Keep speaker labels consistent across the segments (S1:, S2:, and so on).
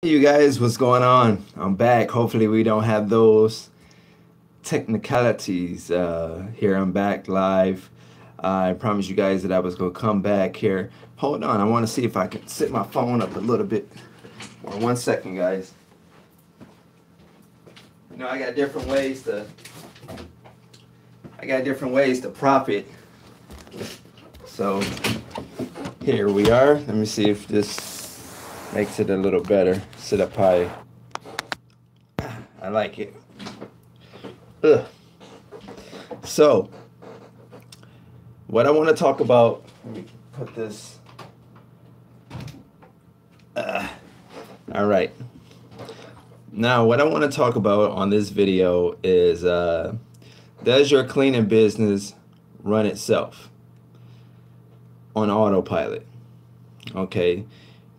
S1: Hey you guys, what's going on? I'm back. Hopefully we don't have those technicalities here. I'm back live. I promised you guys that I was going to come back here. Hold on, I want to see if I can set my phone up a little bit more. 1 second, guys. You know, I got different ways to profit. So here we are. Let me see if this makes it a little better. Sit up high. I like it. Ugh. So, what I want to talk about, let me put this. All right. Now, what I want to talk about on this video is does your cleaning business run itself on autopilot? Okay.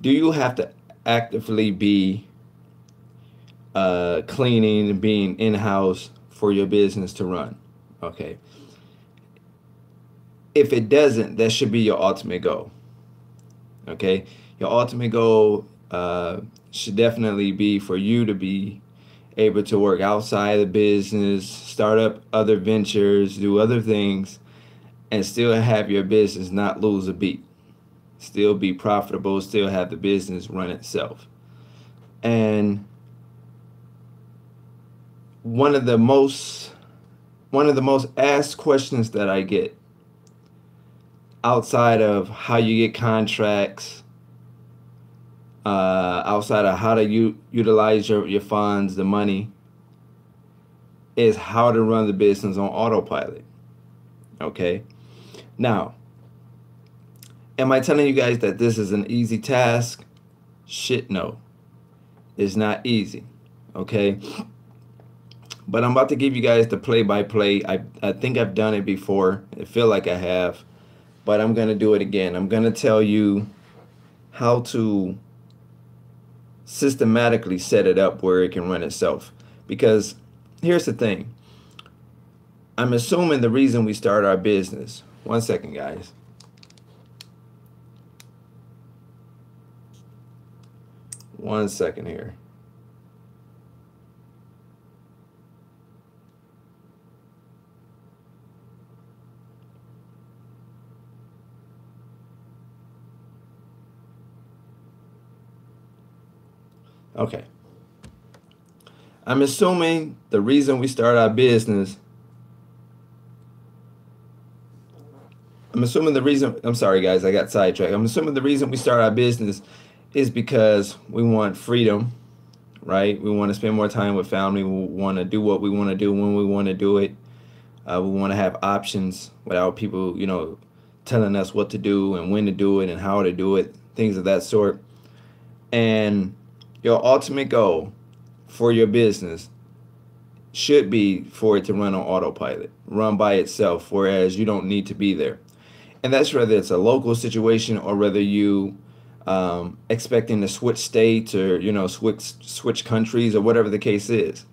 S1: Do you have to actively be cleaning and being in-house for your business to run? Okay. If it doesn't, that should be your ultimate goal. Okay. Your ultimate goal should definitely be for you to be able to work outside the business, start up other ventures, do other things, and still have your business not lose a beat. Still be profitable, still have the business run itself. And one of the most asked questions that I get outside of how you get contracts, outside of how to utilize your funds, the money, is how to run the business on autopilot. Okay? Now, am I telling you guys that this is an easy task? Shit, no. It's not easy. Okay? But I'm about to give you guys the play-by-play. I think I've done it before. I feel like I have. But I'm going to do it again. I'm going to tell you how to systematically set it up where it can run itself. Because here's the thing. I'm assuming the reason we start our business. 1 second, guys. One second here. Okay. I'm assuming the reason we start our business. I'm sorry guys, I got sidetracked. I'm assuming the reason we start our business is because we want freedom, right? We want to spend more time with family. We want to do what we want to do when we want to do it. We want to have options without people, telling us what to do and when to do it and how to do it, things of that sort. And your ultimate goal for your business should be for it to run on autopilot, run by itself, whereas you don't need to be there. And that's whether it's a local situation or whether you expecting to switch states or switch countries or whatever the case is.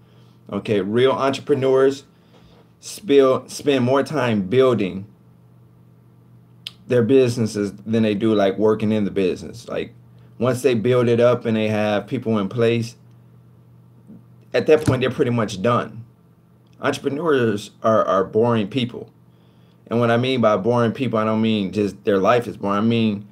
S1: Okay, real entrepreneurs spend more time building their businesses than they do like working in the business. Like once they build it up and they have people in place, at that point they're pretty much done. Entrepreneurs are boring people. And what I mean by boring people, I don't mean just their life is boring. I mean,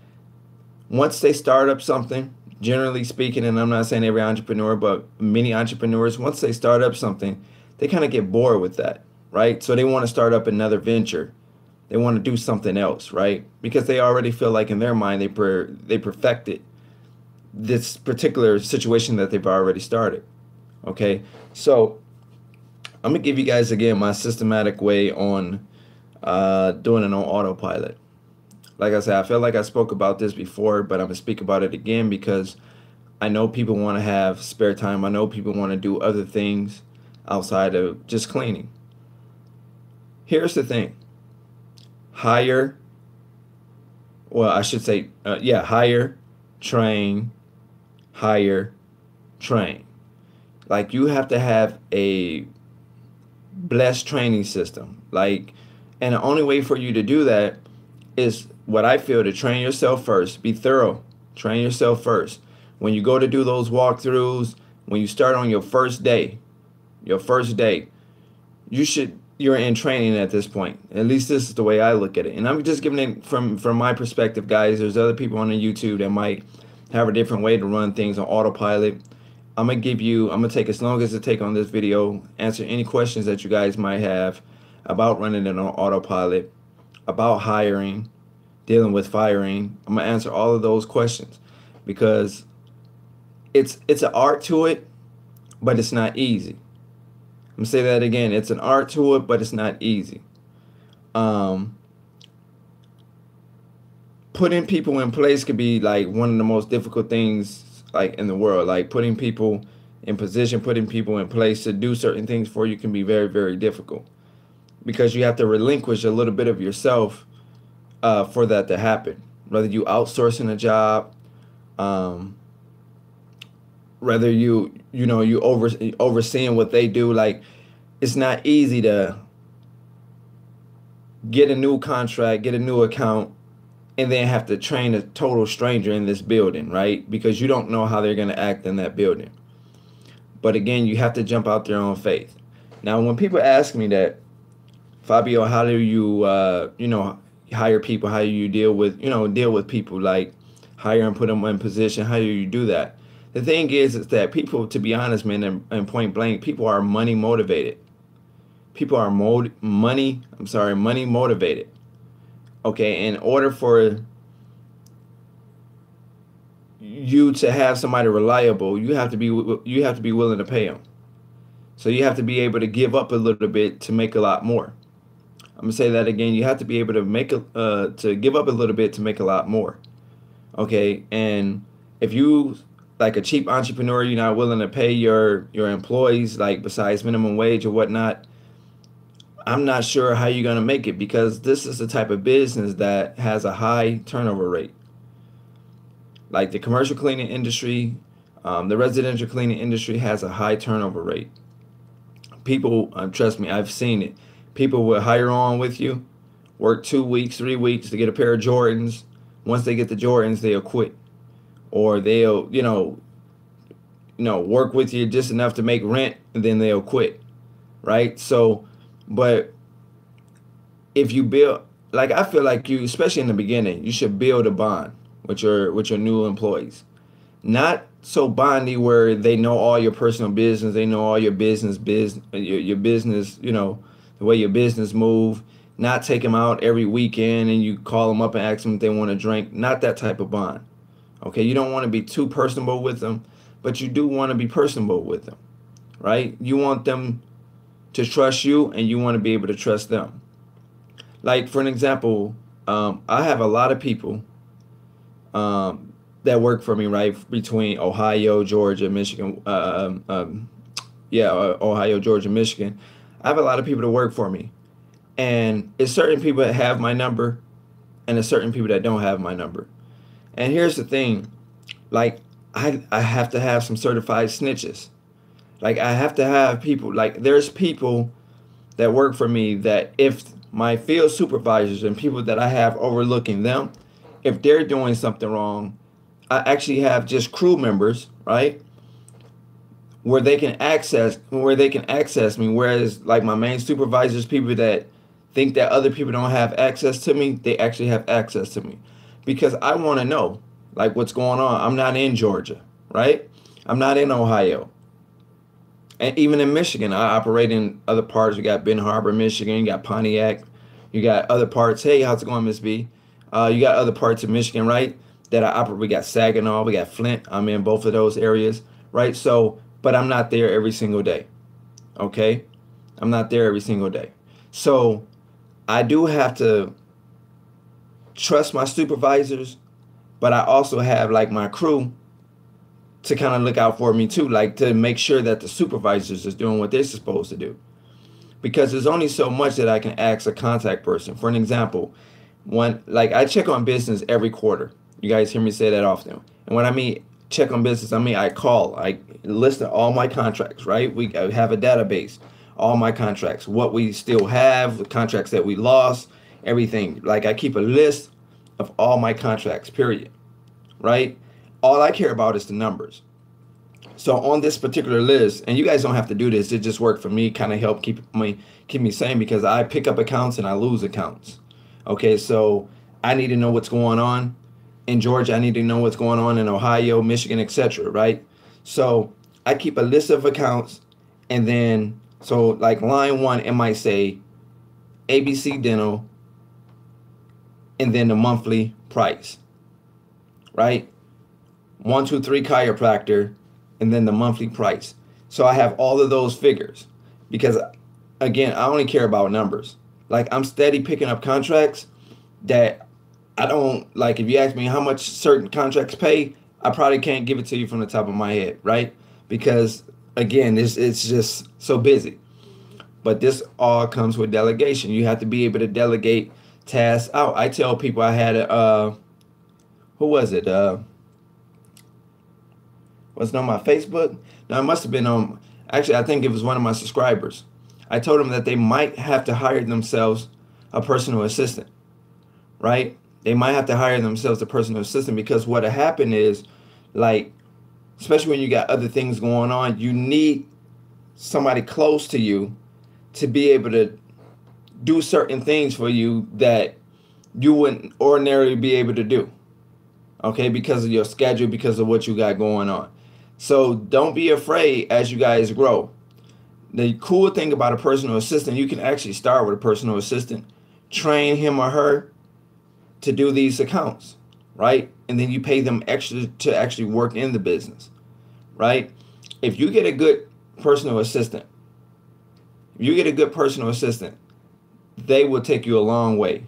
S1: once they start up something, generally speaking, and I'm not saying every entrepreneur, but many entrepreneurs, once they start up something, they kind of get bored with that, right? So they want to start up another venture. They want to do something else, right? Because they already feel like in their mind they perfected this particular situation that they've already started. Okay, so I'm gonna give you guys again my systematic way on doing it on autopilot. Like I said, I feel like I spoke about this before, but I'm gonna speak about it again because I know people want to have spare time. I know people want to do other things outside of just cleaning. Here's the thing. Hire, well, I should say, hire, train, hire, train. Like you have to have a blessed training system. Like, and the only way for you to do that is what I feel, to train yourself first. Be thorough. Train yourself first. when you go to do those walkthroughs, when you start on your first day, you're in training at this point. At least this is the way I look at it. And I'm just giving it from my perspective, guys. There's other people on the YouTube that might have a different way to run things on autopilot. I'm gonna take as long as it take on this video, answer any questions that you guys might have about running it on autopilot, about hiring, dealing with firing. I'm gonna answer all of those questions because it's an art to it, but it's not easy. I'm gonna say that again. It's an art to it, but it's not easy. Putting people in place could be like one of the most difficult things like in the world. Like putting people in position, putting people in place to do certain things for you can be very, very difficult because you have to relinquish a little bit of yourself for that to happen. Whether you outsourcing a job, whether you overseeing what they do, like it's not easy to get a new contract, get a new account, and then have to train a total stranger in this building, right? Because you don't know how they're going to act in that building. But again, you have to jump out there on faith. Now, when people ask me that, Fabio, how do you, hire people? How do you deal with people, like hire and put them in position? How do you do that? The thing is that people, to be honest, man, and point blank, people are money motivated. People are money motivated. Okay, in order for you to have somebody reliable, you have to be willing to pay them. So you have to be able to give up a little bit to make a lot more. I'm gonna say that again. You have to be able to to give up a little bit to make a lot more. Okay, and if you like a cheap entrepreneur, you're not willing to pay your employees like besides minimum wage or whatnot, I'm not sure how you're going to make it because this is the type of business that has a high turnover rate. Like the commercial cleaning industry, the residential cleaning industry has a high turnover rate. People, trust me, I've seen it. People will hire on with you, work 2 weeks, 3 weeks to get a pair of Jordans. Once they get the Jordans, they'll quit. Or they'll, work with you just enough to make rent and then they'll quit. Right? So, but if you build, like I feel like you, especially in the beginning, you should build a bond with your new employees. Not so bondy where they know all your personal business, they know all your business, your business, the way your business move. Not take them out every weekend and you call them up and ask them if they want to drink. Not that type of bond. Okay, you don't want to be too personable with them, but you do want to be personable with them, right? You want them to trust you and you want to be able to trust them. Like for an example, I have a lot of people that work for me, right, between Ohio, Georgia, Michigan. Ohio, Georgia, Michigan. I have a lot of people that work for me. And it's certain people that have my number and there's certain people that don't have my number. And here's the thing, like I have to have some certified snitches. Like I have to have people, like there's people that work for me that if my field supervisors and people that I have overlooking them, if they're doing something wrong, I actually have just crew members, right? Where they can access me. Whereas like my main supervisors, people that think that other people don't have access to me, they actually have access to me. Because I want to know like what's going on. I'm not in Georgia, right? I'm not in Ohio. And even in Michigan, I operate in other parts. You got Ben Harbor, Michigan. You got Pontiac. You got other parts. Hey, how's it going, Miss B? You got other parts of Michigan, right? That I operate. We got Saginaw. We got Flint. I'm in both of those areas, right? So, but I'm not there every single day. Okay? I'm not there every single day. So I do have to trust my supervisors, but I also have like my crew to kind of look out for me too, like to make sure that the supervisors is doing what they're supposed to do. Because there's only so much that I can ask a contact person. For an example, I check on business every quarter. You guys hear me say that often. And when I mean check on business, I mean I list all my contracts, right? We have a database, all my contracts, what we still have, the contracts that we lost, everything. Like I keep a list of all my contracts, period, right? all I care about is the numbers. So on this particular list, and you guys don't have to do this, it just worked for me, kind of help keep me sane, because I pick up accounts and I lose accounts. Okay, so I need to know what's going on in Georgia. I need to know what's going on in Ohio, Michigan, etc. Right? So I keep a list of accounts, and then so like line one, it might say ABC Dental, and then the monthly price. Right? 123 Chiropractor, and then the monthly price. So I have all of those figures because, again, I only care about numbers. Like, I'm steady picking up contracts that I don't like. If you ask me how much certain contracts pay, I probably can't give it to you from the top of my head, right? Because, again, it's just so busy. But this all comes with delegation. You have to be able to delegate tasks out. I tell people, I had a, who was it? Was it on my Facebook? No, it must have been on, actually, I think it was one of my subscribers. I told them that they might have to hire themselves a personal assistant, right? They might have to hire themselves a personal assistant, because what'll happen is, like, especially when you got other things going on, you need somebody close to you to be able to do certain things for you that you wouldn't ordinarily be able to do, okay, because of your schedule, because of what you got going on. So don't be afraid as you guys grow. The cool thing about a personal assistant, you can actually start with a personal assistant, train him or her to do these accounts, right? And then you pay them extra to actually work in the business, right? If you get a good personal assistant, they will take you a long way.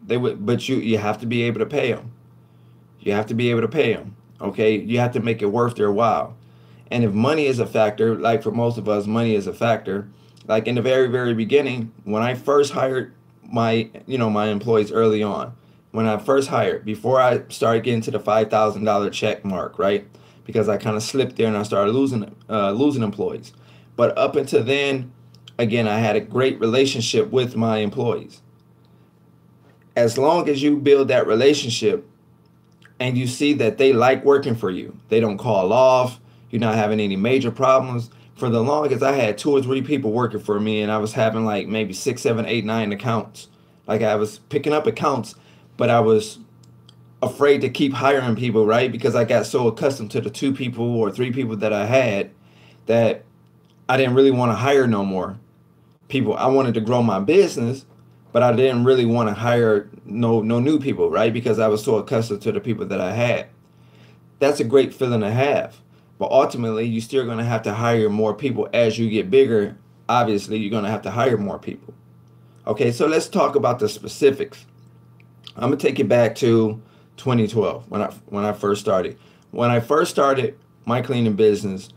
S1: They would, but you have to be able to pay them. You have to be able to pay them, okay? You have to make it worth their while. And if money is a factor, like for most of us, money is a factor. Like in the very, very beginning, when I first hired my employees early on, when I first hired, before I started getting to the $5,000 check mark, right? Because I kind of slipped there and I started losing employees. But up until then, again, I had a great relationship with my employees. As long as you build that relationship and you see that they like working for you, they don't call off, you're not having any major problems. For the longest, I had 2 or 3 people working for me, and I was having like maybe 6, 7, 8, 9 accounts. Like, I was picking up accounts, but I was afraid to keep hiring people, right? Because I got so accustomed to the 2 people or 3 people that I had that I didn't really want to hire no more people. I wanted to grow my business, but I didn't really want to hire no new people, right? Because I was so accustomed to the people that I had. That's a great feeling to have. But ultimately, you're still going to have to hire more people as you get bigger. Obviously, you're going to have to hire more people. Okay, so let's talk about the specifics. I'm going to take you back to 2012 when I first started. When I first started my cleaning business,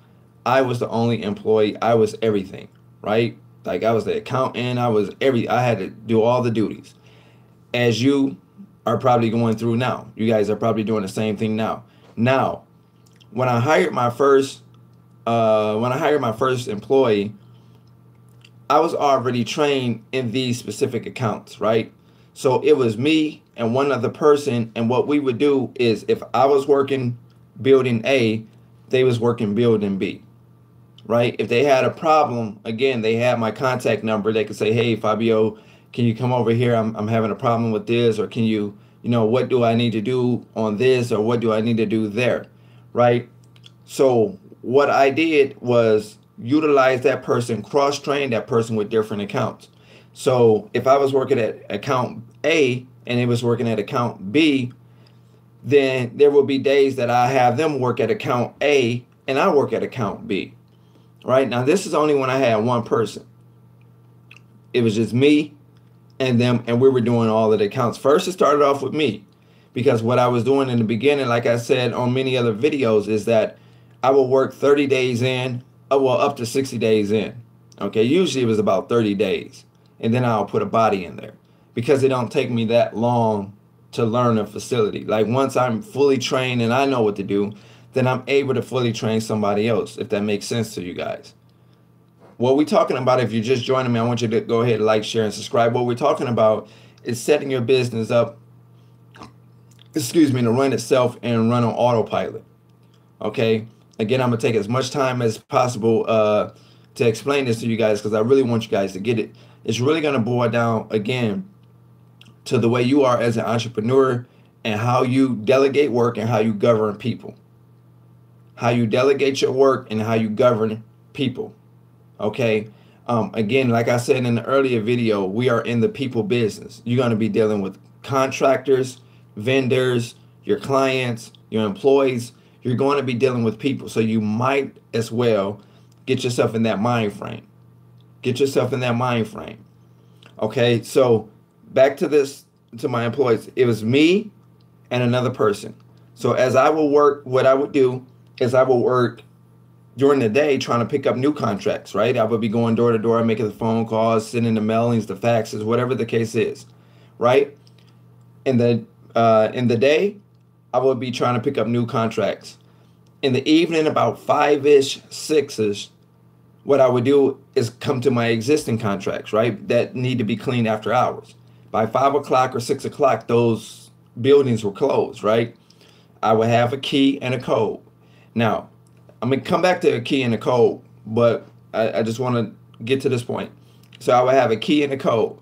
S1: I was the only employee. I was everything, right? Like, I was the accountant. I had to do all the duties. As you are probably going through now. You guys are probably doing the same thing now. Now, when I hired my first employee, I was already trained in these specific accounts, right? So it was me and one other person, and what we would do is, if I was working building A, they was working building B, right? If they had a problem, again, they had my contact number. They could say, "Hey, Fabio, can you come over here? I'm having a problem with this," or "Can you, what do I need to do on this, or what do I need to do there?" Right? So what I did was utilize that person, cross-train that person with different accounts. So if I was working at account A and it was working at account B, then there will be days that I have them work at account A and I work at account B. Right? Now, this is only when I had one person. It was just me and them, and we were doing all of the accounts. First, it started off with me, because what I was doing in the beginning, like I said on many other videos, is that I will work 30 days in, up to 60 days in. Okay, usually it was about 30 days. And then I'll put a body in there, because it don't take me that long to learn a facility. Like, once I'm fully trained and I know what to do, then I'm able to fully train somebody else, if that makes sense to you guys. What we're talking about, if you're just joining me, I want you to go ahead and like, share, and subscribe. What we're talking about is setting your business up, to run itself and run on autopilot. Okay. Again, I'm gonna take as much time as possible to explain this to you guys because I really want you guys to get it. It's really gonna boil down again to the way you are as an entrepreneur and how you delegate work and how you govern people. How you delegate your work and how you govern people. Okay. Again, like I said in the earlier video, we are in the people business. You're going to be dealing with contractors, vendors, your clients, your employees. You're going to be dealing with people. So you might as well get yourself in that mind frame. Get yourself in that mind frame. Okay. So back to this, to my employees, it was me and another person. So as I will work, what I would do is I will work during the day trying to pick up new contracts, right? I would be going door to door, making the phone calls, sending the mailings, the faxes, whatever the case is, right? In the day, I would be trying to pick up new contracts. In the evening, about 5-ish, 6-ish, what I would do is come to my existing contracts, right? That need to be cleaned after hours. By 5 o'clock or 6 o'clock, those buildings were closed, right? I would have a key and a code. Now, I'm gonna come back to a key and a code, but I just want to get to this point. So I would have a key and a code.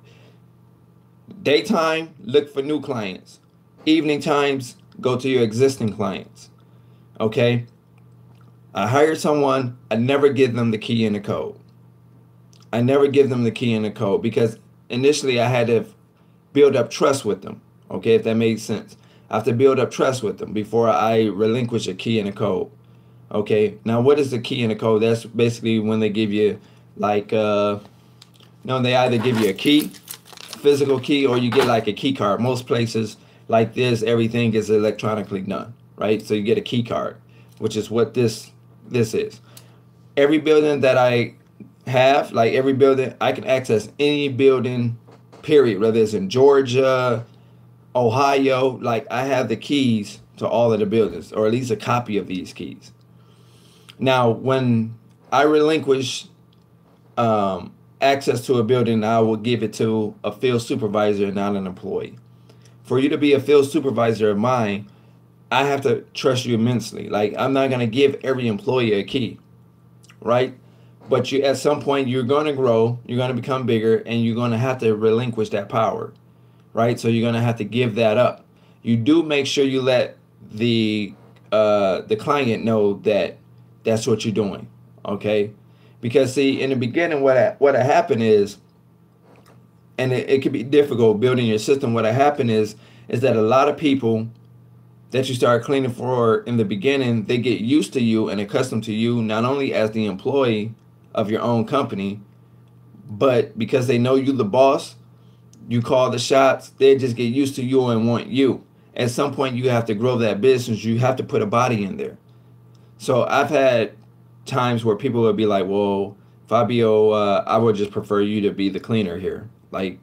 S1: Daytime, look for new clients. Evening times, go to your existing clients. Okay? I hire someone, I never give them the key and the code. I never give them the key and the code because initially I had to build up trust with them. Okay, if that makes sense. I have to build up trust with them before I relinquish a key and a code. Okay, now what is the key and the code? That's basically when they give you like, no, they either give you a key, physical key, or you get like a key card. Most places like this, everything is electronically done, right? So you get a key card, which is what this is. Every building that I have, like every building, I can access any building, period, whether it's in Georgia, Ohio, like I have the keys to all of the buildings, or at least a copy of these keys. Now, when I relinquish access to a building, I will give it to a field supervisor, not an employee. For you to be a field supervisor of mine, I have to trust you immensely. Like, I'm not going to give every employee a key, right? But you, at some point, you're going to grow, you're going to become bigger, and you're going to have to relinquish that power, right? So you're going to have to give that up. You do make sure you let the client know that that's what you're doing, okay? Because see, in the beginning, what happened is, and it could be difficult building your system. What happened is that a lot of people that you start cleaning for in the beginning, they get used to you and accustomed to you, not only as the employee of your own company, but because they know you the boss, you call the shots, they just get used to you and want you. At some point, you have to grow that business. You have to put a body in there. So I've had times where people would be like, well, Fabio, I would just prefer you to be the cleaner here. Like,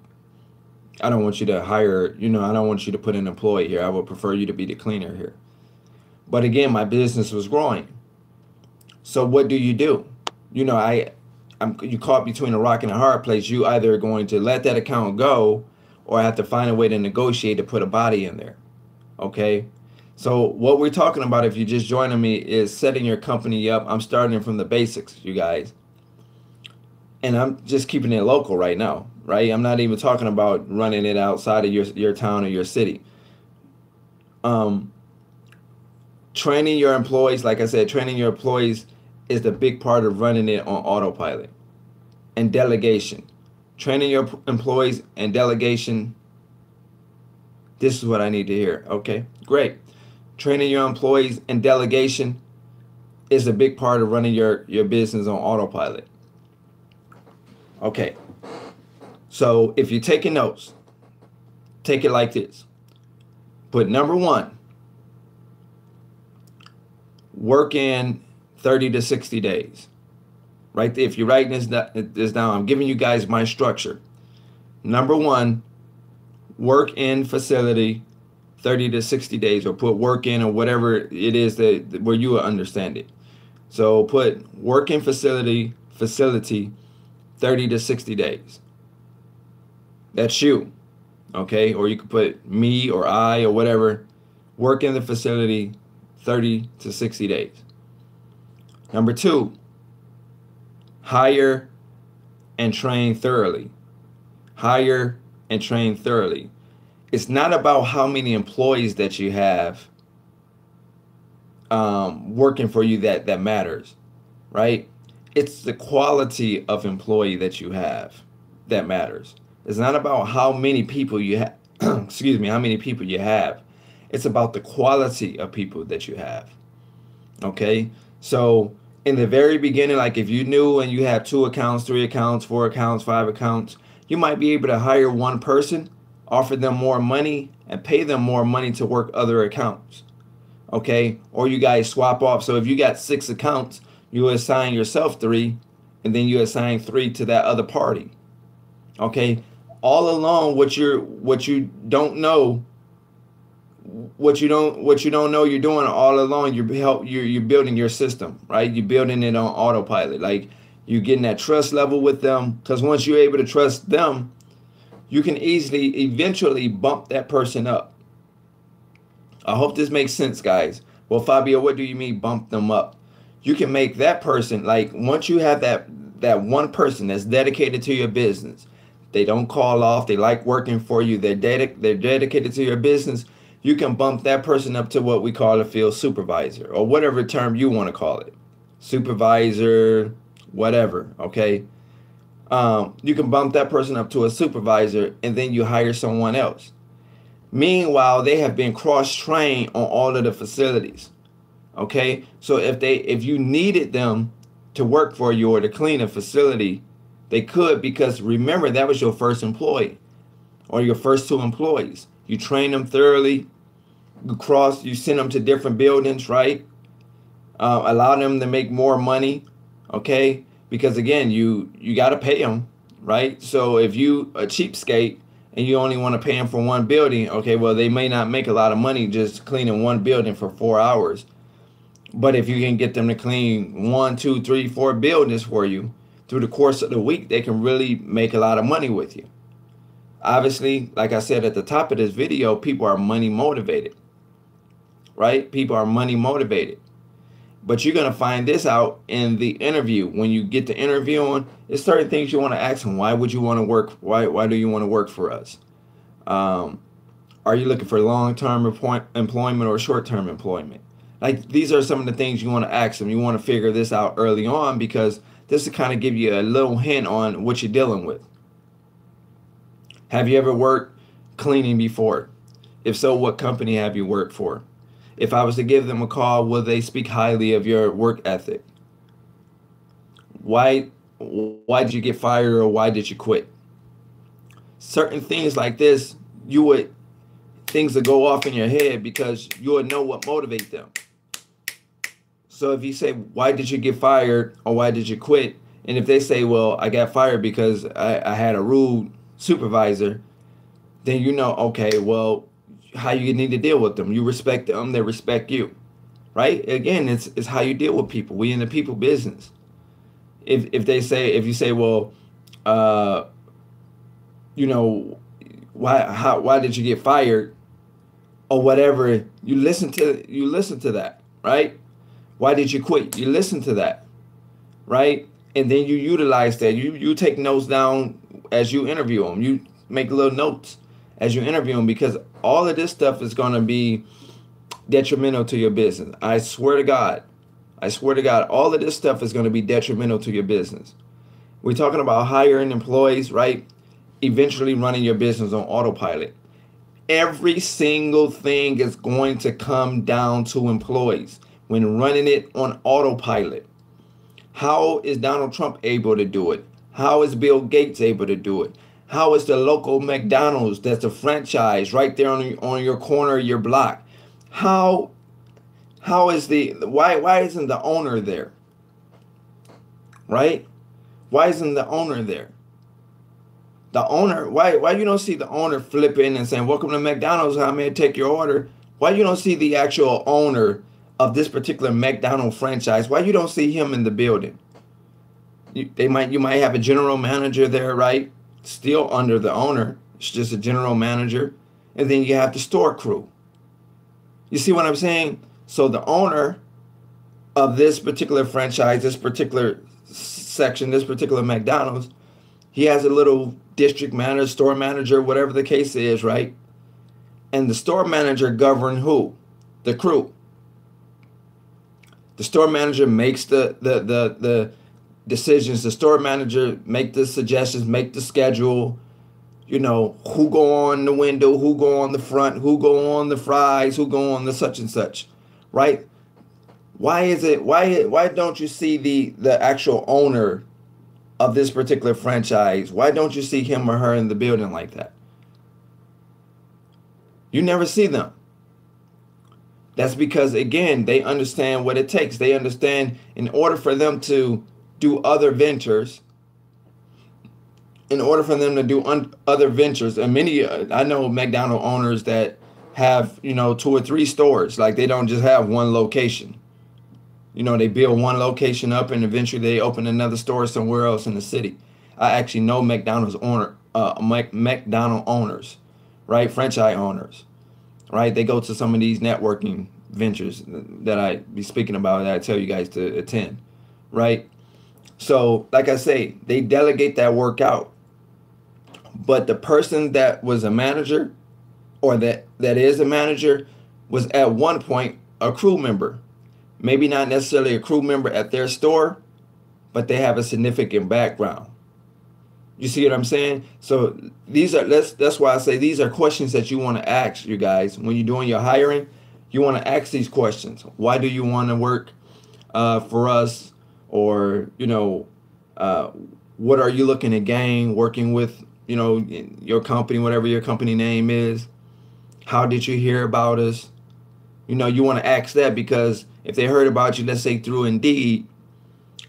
S1: I don't want you to hire, I don't want you to put an employee here. I would prefer you to be the cleaner here. But again, my business was growing. So what do? You caught between a rock and a hard place. You either are going to let that account go or have to find a way to negotiate to put a body in there. Okay? So what we're talking about, if you're just joining me, is setting your company up. I'm starting from the basics, you guys. And I'm just keeping it local right now, right? I'm not even talking about running it outside of your town or your city. Training your employees, like I said, training your employees is the big part of running it on autopilot. And delegation. Training your employees and delegation. This is what I need to hear. Okay, great. Training your employees and delegation is a big part of running your business on autopilot. Okay, so if you're taking notes, take it like this. Put number 1, work in 30 to 60 days. Right? If you're writing this down, I'm giving you guys my structure. Number 1, work in facility 30 to 60 days, or put work in, or whatever it is that where you will understand it. So put work in facility 30 to 60 days. That's you. Okay? Or you could put me or I or whatever. Work in the facility 30 to 60 days. Number two, hire and train thoroughly. Hire and train thoroughly. It's not about how many employees that you have working for you that matters, right? It's the quality of employee that you have that matters. It's not about how many people you have. Excuse me, how many people you have. It's about the quality of people that you have. Okay, so in the very beginning, like if you knew and you had 2 accounts, 3 accounts, 4 accounts, 5 accounts, you might be able to hire one person, offer them more money, and pay them more money to work other accounts. Okay, or you guys swap off. So if you got 6 accounts, you assign yourself 3, and then you assign 3 to that other party. Okay, all along, what you don't know, what you don't know you're doing all along, you're building your system, right? You're building it on autopilot. Like you're getting that trust level with them, because once you're able to trust them, you can eventually bump that person up. I hope this makes sense, guys. Well, Fabio, what do you mean bump them up? You can make that person, like once you have that one person that's dedicated to your business, they don't call off, they like working for you, they're dedicated to your business, you can bump that person up to what we call a field supervisor, or whatever term you want to call it. Supervisor, whatever, okay? You can bump that person up to a supervisor, and then you hire someone else. Meanwhile, they have been cross-trained on all of the facilities. Okay, so if you needed them to work for you or to clean a facility, they could, because remember, that was your first employee or your first 2 employees. You train them thoroughly. You send them to different buildings, right? Allow them to make more money. Okay, because again, you got to pay them, right? So if you a cheapskate and you only want to pay them for one building, okay, well, they may not make a lot of money just cleaning one building for 4 hours. But if you can get them to clean 1, 2, 3, 4 buildings for you through the course of the week, they can really make a lot of money with you. Obviously, like I said at the top of this video, people are money motivated, right? People are money motivated. But you're going to find this out in the interview. When you get to interviewing, there's certain things you want to ask them. Why would you want to work? Why do you want to work for us? Are you looking for long-term employment or short-term employment? Like, these are some of the things you want to ask them. You want to figure this out early on, because this will kind of give you a little hint on what you're dealing with. Have you ever worked cleaning before? If so, what company have you worked for? If I was to give them a call, will they speak highly of your work ethic? Why did you get fired, or why did you quit? Certain things like this, things will go off in your head because you would know what motivates them. So if you say, why did you get fired, or why did you quit? And if they say, well, I got fired because I had a rude supervisor, then you know, okay, well, how you need to deal with them. You respect them, they respect you, right? Again, it's how you deal with people. We in the people business. If you say, well, you know, why did you get fired, or whatever, you listen to that, right? Why did you quit? You listen to that, right? And then you utilize that. You take notes down as you interview them. You make little notes as you interview them, because all of this stuff is going to be detrimental to your business. I swear to God, all of this stuff is going to be detrimental to your business. We're talking about hiring employees, right? Eventually running your business on autopilot. Every single thing is going to come down to employees when running it on autopilot. How is Donald Trump able to do it? How is Bill Gates able to do it? How is the local McDonald's that's a franchise right there on your corner of your block? How is why isn't the owner there? Right? Why isn't the owner there? The owner, why you don't see the owner flipping and saying, welcome to McDonald's, how may I take your order? Why you don't see the actual owner of this particular McDonald's franchise? Why you don't see him in the building? You might have a general manager there, right? Still under the owner. It's just a general manager. And then you have the store crew. You see what I'm saying? So the owner of this particular franchise, this particular section, this particular McDonald's, he has a little district manager, store manager, whatever the case is, right? And the store manager govern who? The crew. The store manager makes the decisions. The store manager make the suggestions, make the schedule. You know, who go on the window, who go on the front, who go on the fries, who go on the such and such, right? Why don't you see the actual owner of this particular franchise? Why don't you see him or her in the building like that? You never see them. That's because, again, they understand what it takes. They understand in order for them to do other ventures, and many, I know McDonald's owners that have, 2 or 3 stores. Like, they don't just have one location. They build one location up and eventually they open another store somewhere else in the city. I actually know McDonald's owners, right? Franchise owners, right? They go to some of these networking ventures that I be speaking about, that I tell you guys to attend, right? So, like I say, they delegate that work out. But the person that was a manager, or that is a manager, was at one point a crew member. Maybe not necessarily a crew member at their store, but they have a significant background. You see what I'm saying? So that's why I say these are questions that you want to ask, you guys. When you're doing your hiring, you want to ask these questions. Why do you want to work for us? Or, what are you looking to gain working with, your company, whatever your company name is? How did you hear about us? You want to ask that, because if they heard about you, let's say through Indeed,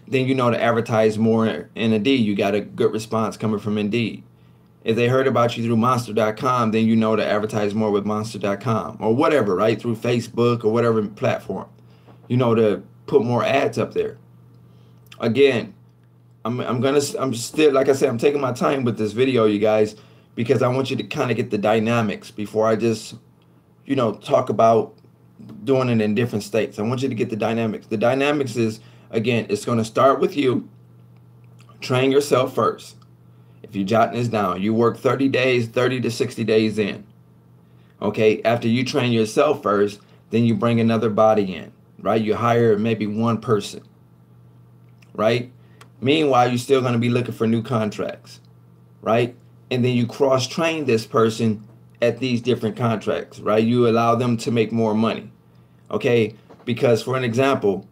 S1: then to advertise more in Indeed. You got a good response coming from Indeed. If they heard about you through Monster.com, then to advertise more with Monster.com or whatever, right? Through Facebook or whatever platform, to put more ads up there. Again, I'm still, like I said, I'm taking my time with this video, you guys, because I want you to kind of get the dynamics before I just, talk about doing it in different states. I want you to get the dynamics. The dynamics is, again, it's going to start with you. Train yourself first. If you're jotting this down, you work 30 to 60 days in. Okay, after you train yourself first, then you bring another body in, right? You hire maybe one person, right? Meanwhile, you're still going to be looking for new contracts, right? And then you cross-train this person at these different contracts, right? You allow them to make more money, okay? Because, for an example,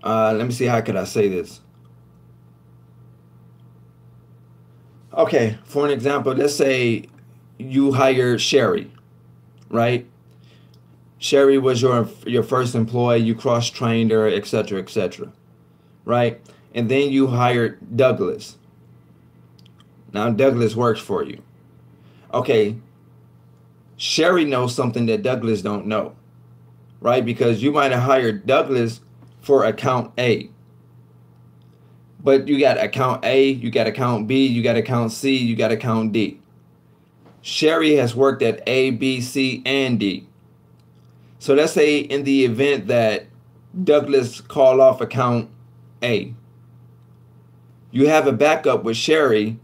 S1: let me see, how could I say this? Okay, for an example, let's say you hire Sherry, right? Sherry was your first employee. You cross-trained her, etc., right? And then you hired Douglas. Now Douglas works for you. Okay, Sherry knows something that Douglas don't know, right? Because you might have hired Douglas for account A, but you got account A, you got account B, you got account C, you got account D. Sherry has worked at A, B, C, and D. So let's say in the event that Douglas call off account A, you have a backup with Sherry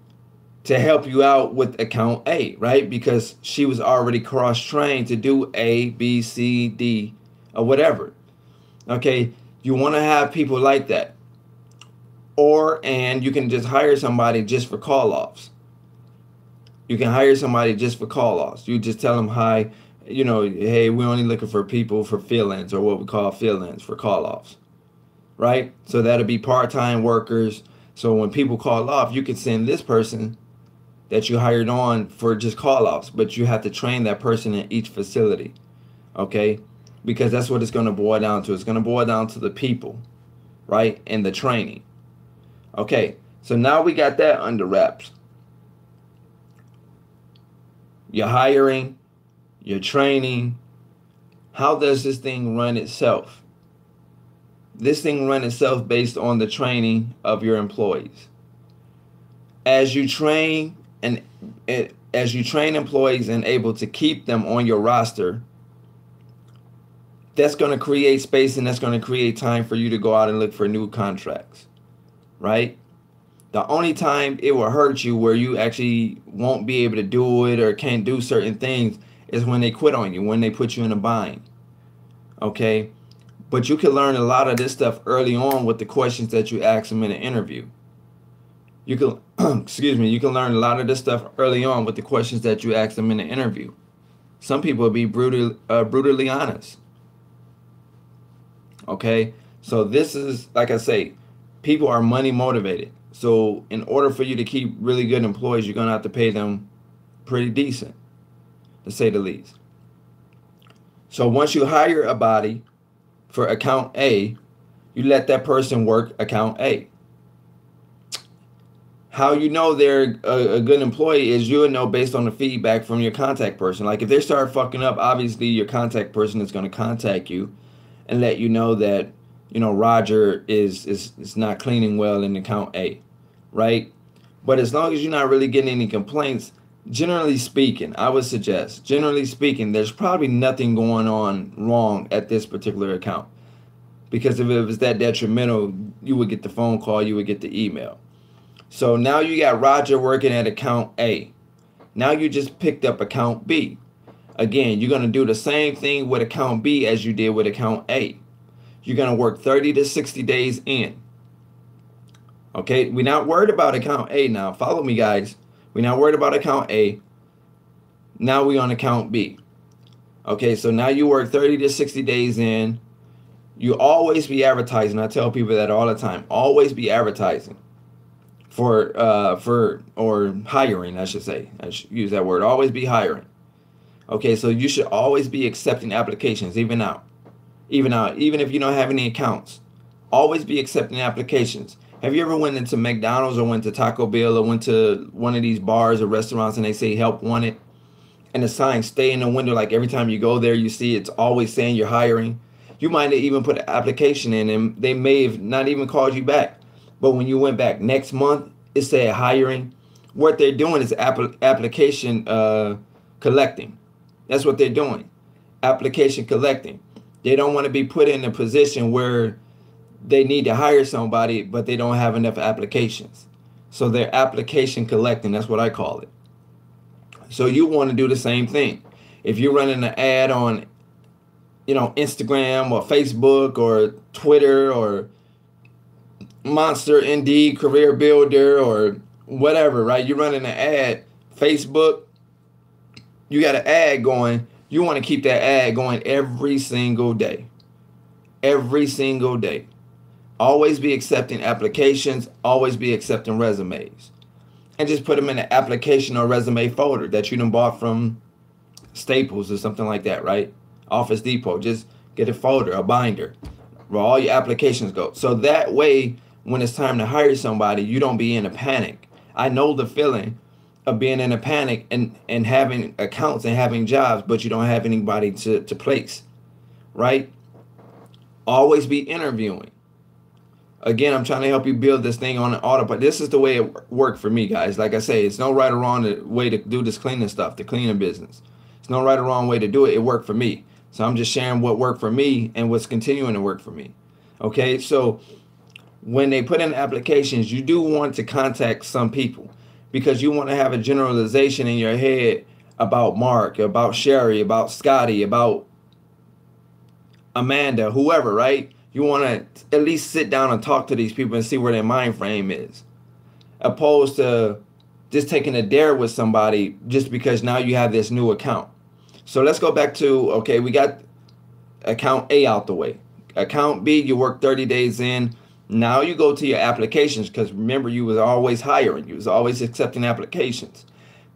S1: to help you out with account A, right? Because she was already cross-trained to do A, B, C, D, or whatever. Okay, you want to have people like that. And you can just hire somebody just for call-offs. You can hire somebody just for call-offs. You just tell them, hi, hey, we're only looking for people for fill-ins, or what we call fill-ins, for call-offs, right? So that'll be part-time workers. So when people call off, you can send this person that you hired on for just call-offs, but you have to train that person in each facility, okay? Because that's what it's going to boil down to. It's going to boil down to the people, right, and the training. Okay, so now we got that under wraps. You're hiring, you're training. How does this thing run itself? This thing runs itself based on the training of your employees. As you train employees and able to keep them on your roster, that's going to create space and that's going to create time for you to go out and look for new contracts, right? The only time it will hurt you where you actually won't be able to do it or can't do certain things is when they quit on you, when they put you in a bind. Okay? But you can learn a lot of this stuff early on with the questions that you ask them in an interview. You can, excuse me, you can learn a lot of this stuff early on with the questions that you ask them in an interview. Some people will be brutally honest. Okay? So this is, like I say, people are money motivated. So in order for you to keep really good employees, you're going to have to pay them pretty decent, to say the least. So once you hire a body for account A, you let that person work account A. How you know they're a good employee is you'll know based on the feedback from your contact person. Like if they start fucking up, obviously your contact person is going to contact you and let you know that, you know, Roger is not cleaning well in account A, right? But as long as you're not really getting any complaints, generally speaking, I would suggest, generally speaking, there's probably nothing going on wrong at this particular account. Because if it was that detrimental, you would get the phone call, you would get the email. So now you got Roger working at account A. Now you just picked up account B. Again, you're going to do the same thing with account B as you did with account A. You're going to work 30 to 60 days in. Okay, we're not worried about account A now. Follow me, guys. We're not worried about account A. Now we're on account B. Okay, so now you work 30 to 60 days in. You always be advertising. I tell people that all the time. Always be advertising for or hiring, I should say. I should use that word. Always be hiring. Okay, so you should always be accepting applications, even if you don't have any accounts. Always be accepting applications. Have you ever went into McDonald's or went to Taco Bell or went to one of these bars or restaurants and they say help wanted? And the sign stay in the window, like every time you go there, you see it's always saying you're hiring. You might even put an application in and they may have not even called you back. But when you went back next month, it said hiring. What they're doing is application collecting. That's what they're doing. Application collecting. They don't want to be put in a position where they need to hire somebody, but they don't have enough applications. So they're application collecting. That's what I call it. So you want to do the same thing. If you're running an ad on, you know, Instagram or Facebook or Twitter or Monster, Indeed, Career Builder or whatever, right? You're running an ad, Facebook, you got an ad going. You want to keep that ad going every single day. Every single day. Always be accepting applications. Always be accepting resumes. And just put them in an application or resume folder that you done bought from Staples or something like that, right? Office Depot. Just get a folder, a binder, where all your applications go. So that way, when it's time to hire somebody, you don't be in a panic. I know the feeling of being in a panic and having accounts and having jobs, but you don't have anybody to place, right? Always be interviewing. Again, I'm trying to help you build this thing on an autopilot. This is the way it worked for me, guys. Like I say, it's no right or wrong way to do this cleaning stuff, the cleaning business. It's no right or wrong way to do it. It worked for me. So I'm just sharing what worked for me and what's continuing to work for me. Okay, so when they put in applications, you do want to contact some people because you want to have a generalization in your head about Mark, about Sherry, about Scotty, about Amanda, whoever, right? You want to at least sit down and talk to these people and see where their mind frame is, opposed to just taking a dare with somebody just because now you have this new account. So let's go back to, okay, we got account A out the way. Account B, you work 30 days in. Now you go to your applications because remember, you was always hiring. You was always accepting applications.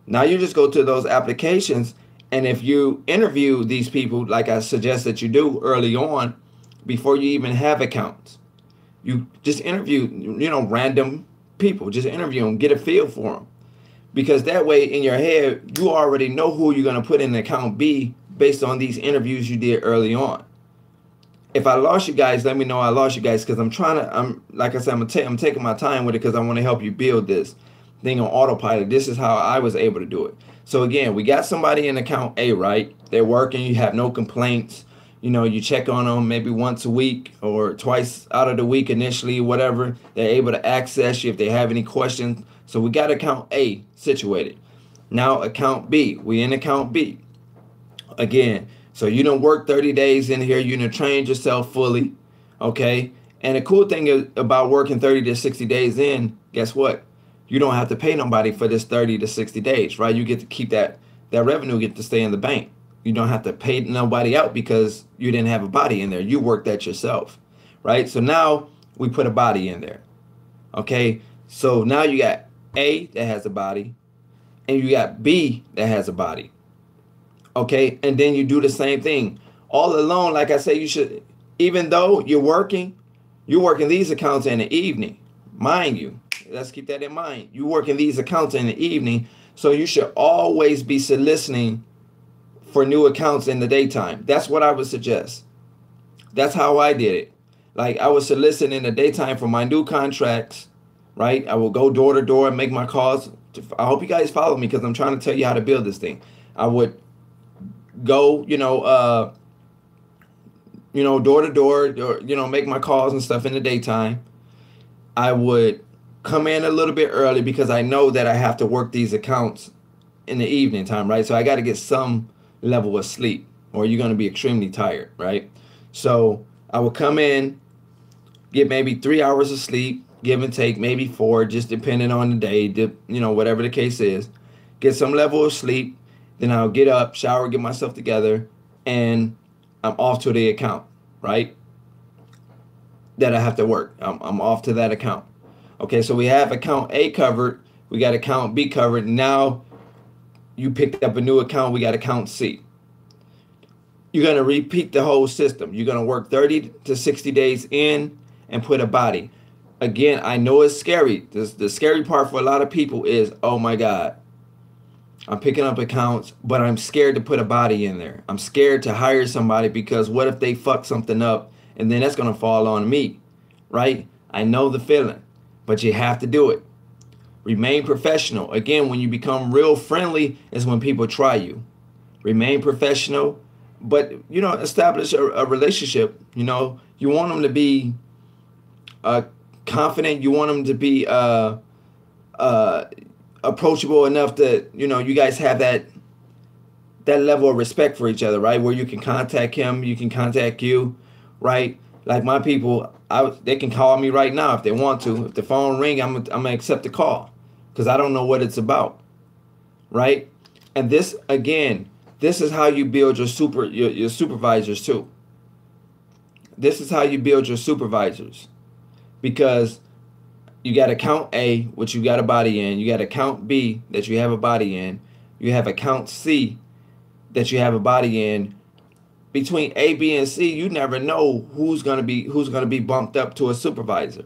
S1: Now you just go to those applications, and if you interview these people, like I suggest that you do early on, before you even have accounts, you just interview, you know, random people. Just interview them, get a feel for them. Because that way in your head, you already know who you're going to put in account B based on these interviews you did early on. If I lost you guys, let me know I lost you guys, because like I said, I'm taking my time with it because I want to help you build this thing on autopilot. This is how I was able to do it. So again, we got somebody in account A, right? They're working, you have no complaints. You know, you check on them maybe once a week or twice out of the week initially, whatever. They're able to access you if they have any questions. So we got account A situated. Now account B, we in account B. Again, so you don't work 30 days in here, you done trained yourself fully, okay? And the cool thing is about working 30 to 60 days in, guess what? You don't have to pay nobody for this 30 to 60 days, right? You get to keep that revenue, get to stay in the bank. You don't have to pay nobody out because you didn't have a body in there. You worked that yourself, right? So now we put a body in there, okay? So now you got A that has a body, and you got B that has a body. Okay, and then you do the same thing. All alone, like I say, you should, even though you're working these accounts in the evening. Mind you, let's keep that in mind. You're working these accounts in the evening, so you should always be soliciting for new accounts in the daytime. That's what I would suggest. That's how I did it. Like I was soliciting in the daytime for my new contracts, right? I will go door to door and make my calls. I hope you guys follow me because I'm trying to tell you how to build this thing. I would go, door to door, or, make my calls and stuff in the daytime. I would come in a little bit early because I know that I have to work these accounts in the evening time, right? So I got to get some level of sleep or you're going to be extremely tired, right? So I would come in, get maybe 3 hours of sleep, give and take, maybe 4, just depending on the day, whatever the case is. Get some level of sleep. Then I'll get up, shower, get myself together, and I'm off to the account, right? That I have to work. I'm off to that account. Okay, so we have account A covered. We got account B covered. Now you picked up a new account. We got account C. You're going to repeat the whole system. You're going to work 30 to 60 days in and put a body. Again, I know it's scary. The scary part for a lot of people is, oh my God, I'm picking up accounts, but I'm scared to put a body in there. I'm scared to hire somebody because what if they fuck something up and then that's going to fall on me, right? I know the feeling, but you have to do it. Remain professional. Again, when you become real friendly is when people try you. Remain professional, but, establish a relationship. You want them to be confident. You want them to be approachable enough that you guys have that level of respect for each other, right? Where you can contact him, you can contact you, right? Like my people, they can call me right now if they want to. If the phone ring, I'm gonna accept the call because I don't know what it's about, right? And this is how you build your supervisors too. This is how you build your supervisors, because you got account A, which you got a body in. You got account B that you have a body in. You have account C that you have a body in. Between A, B, and C, you never know who's gonna be bumped up to a supervisor.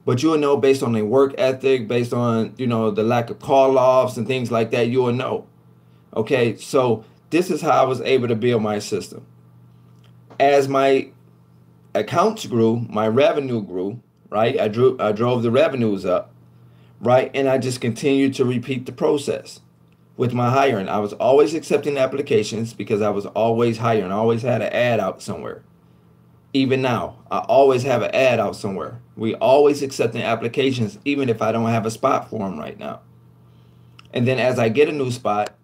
S1: But you'll know based on their work ethic, based on the lack of call-offs and things like that. You'll know. Okay, so this is how I was able to build my system. As my accounts grew, my revenue grew. Right, I drove the revenues up, right, and I just continued to repeat the process with my hiring. I was always accepting applications because I was always hiring. I always had an ad out somewhere. Even now, I always have an ad out somewhere. We always accepting applications, even if I don't have a spot for them right now. And then as I get a new spot,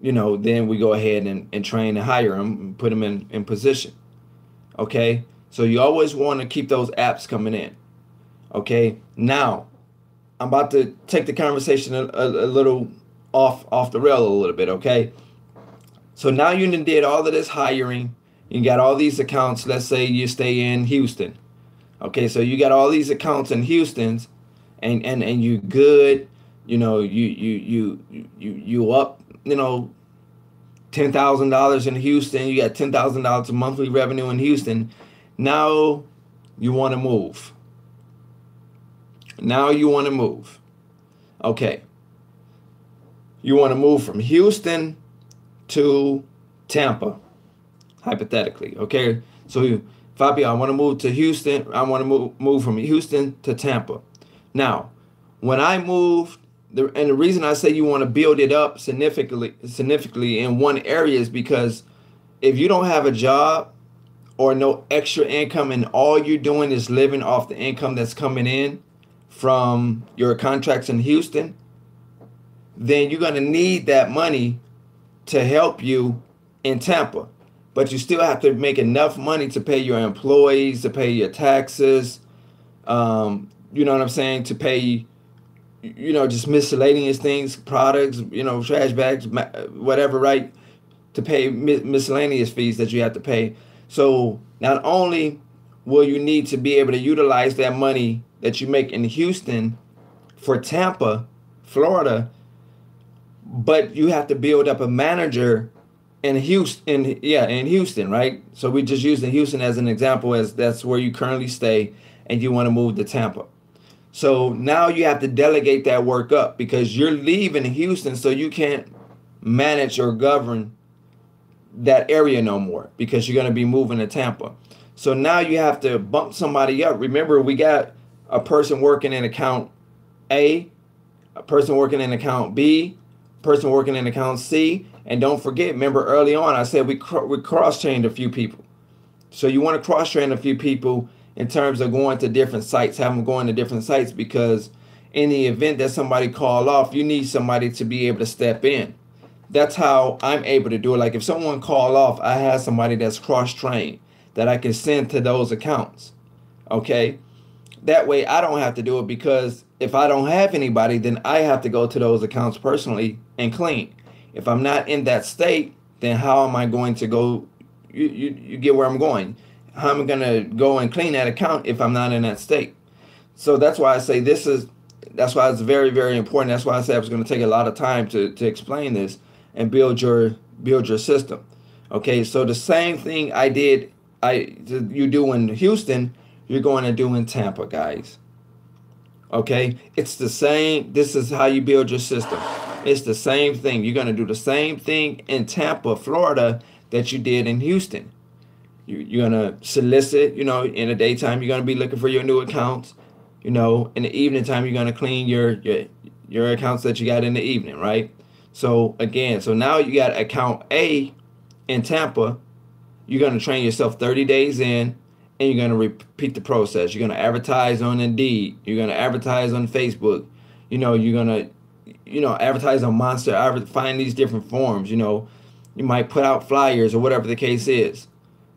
S1: then we go ahead and train and hire them and put them in position. Okay, so you always want to keep those apps coming in. Okay, now I'm about to take the conversation a little off the rail a little bit, okay? So now you did all of this hiring. You got all these accounts. Let's say you stay in Houston. Okay, so you got all these accounts in Houston's and you good, you up, $10,000 in Houston. You got $10,000 of monthly revenue in Houston. Now you want to move. Now you want to move. Okay. You want to move from Houston to Tampa, hypothetically. Okay. So Fabio, I want to move to Houston. I want to move from Houston to Tampa. Now, when I moved, and the reason I say you want to build it up significantly in one area is because if you don't have a job or no extra income and all you're doing is living off the income that's coming in from your contracts in Houston, then you're going to need that money to help you in Tampa. But you still have to make enough money to pay your employees, to pay your taxes, you know what I'm saying, to pay, just miscellaneous things, products, trash bags, whatever, right? To pay miscellaneous fees that you have to pay. So not only will you need to be able to utilize that money that you make in Houston for Tampa, Florida, but you have to build up a manager in Houston, right? So we just using Houston as an example, as that's where you currently stay and you want to move to Tampa. So now you have to delegate that work up because you're leaving Houston, so you can't manage or govern that area no more because you're going to be moving to Tampa. So now you have to bump somebody up. Remember, we got a person working in account A, a person working in account B, a person working in account C. And don't forget, remember early on I said we cross-trained a few people. So you want to cross-train a few people in terms of going to different sites, have them going to different sites, because in the event that somebody call off, you need somebody to be able to step in. That's how I'm able to do it. Like if someone call off, I have somebody that's cross-trained that I can send to those accounts. Okay? That way I don't have to do it, because if I don't have anybody, then I have to go to those accounts personally and clean. If I'm not in that state, then how am I going to go? You get where I'm going. How am I going to go and clean that account if I'm not in that state? So that's why I say that's why it's very, very important. That's why I said I was going to take a lot of time to explain this and build your system. Okay, so the same thing you do in Houston, you're going to do in Tampa, guys. Okay, it's the same. This is how you build your system. It's the same thing. You're going to do the same thing in Tampa, Florida, that you did in Houston. You're going to solicit, in the daytime, you're going to be looking for your new accounts. In the evening time, you're going to clean your accounts that you got in the evening, right? So again, now you got account A in Tampa. You're going to train yourself 30 days in, and you're going to repeat the process. You're going to advertise on Indeed. You're going to advertise on Facebook. You're going to, advertise on Monster. Find these different forms. You might put out flyers or whatever the case is.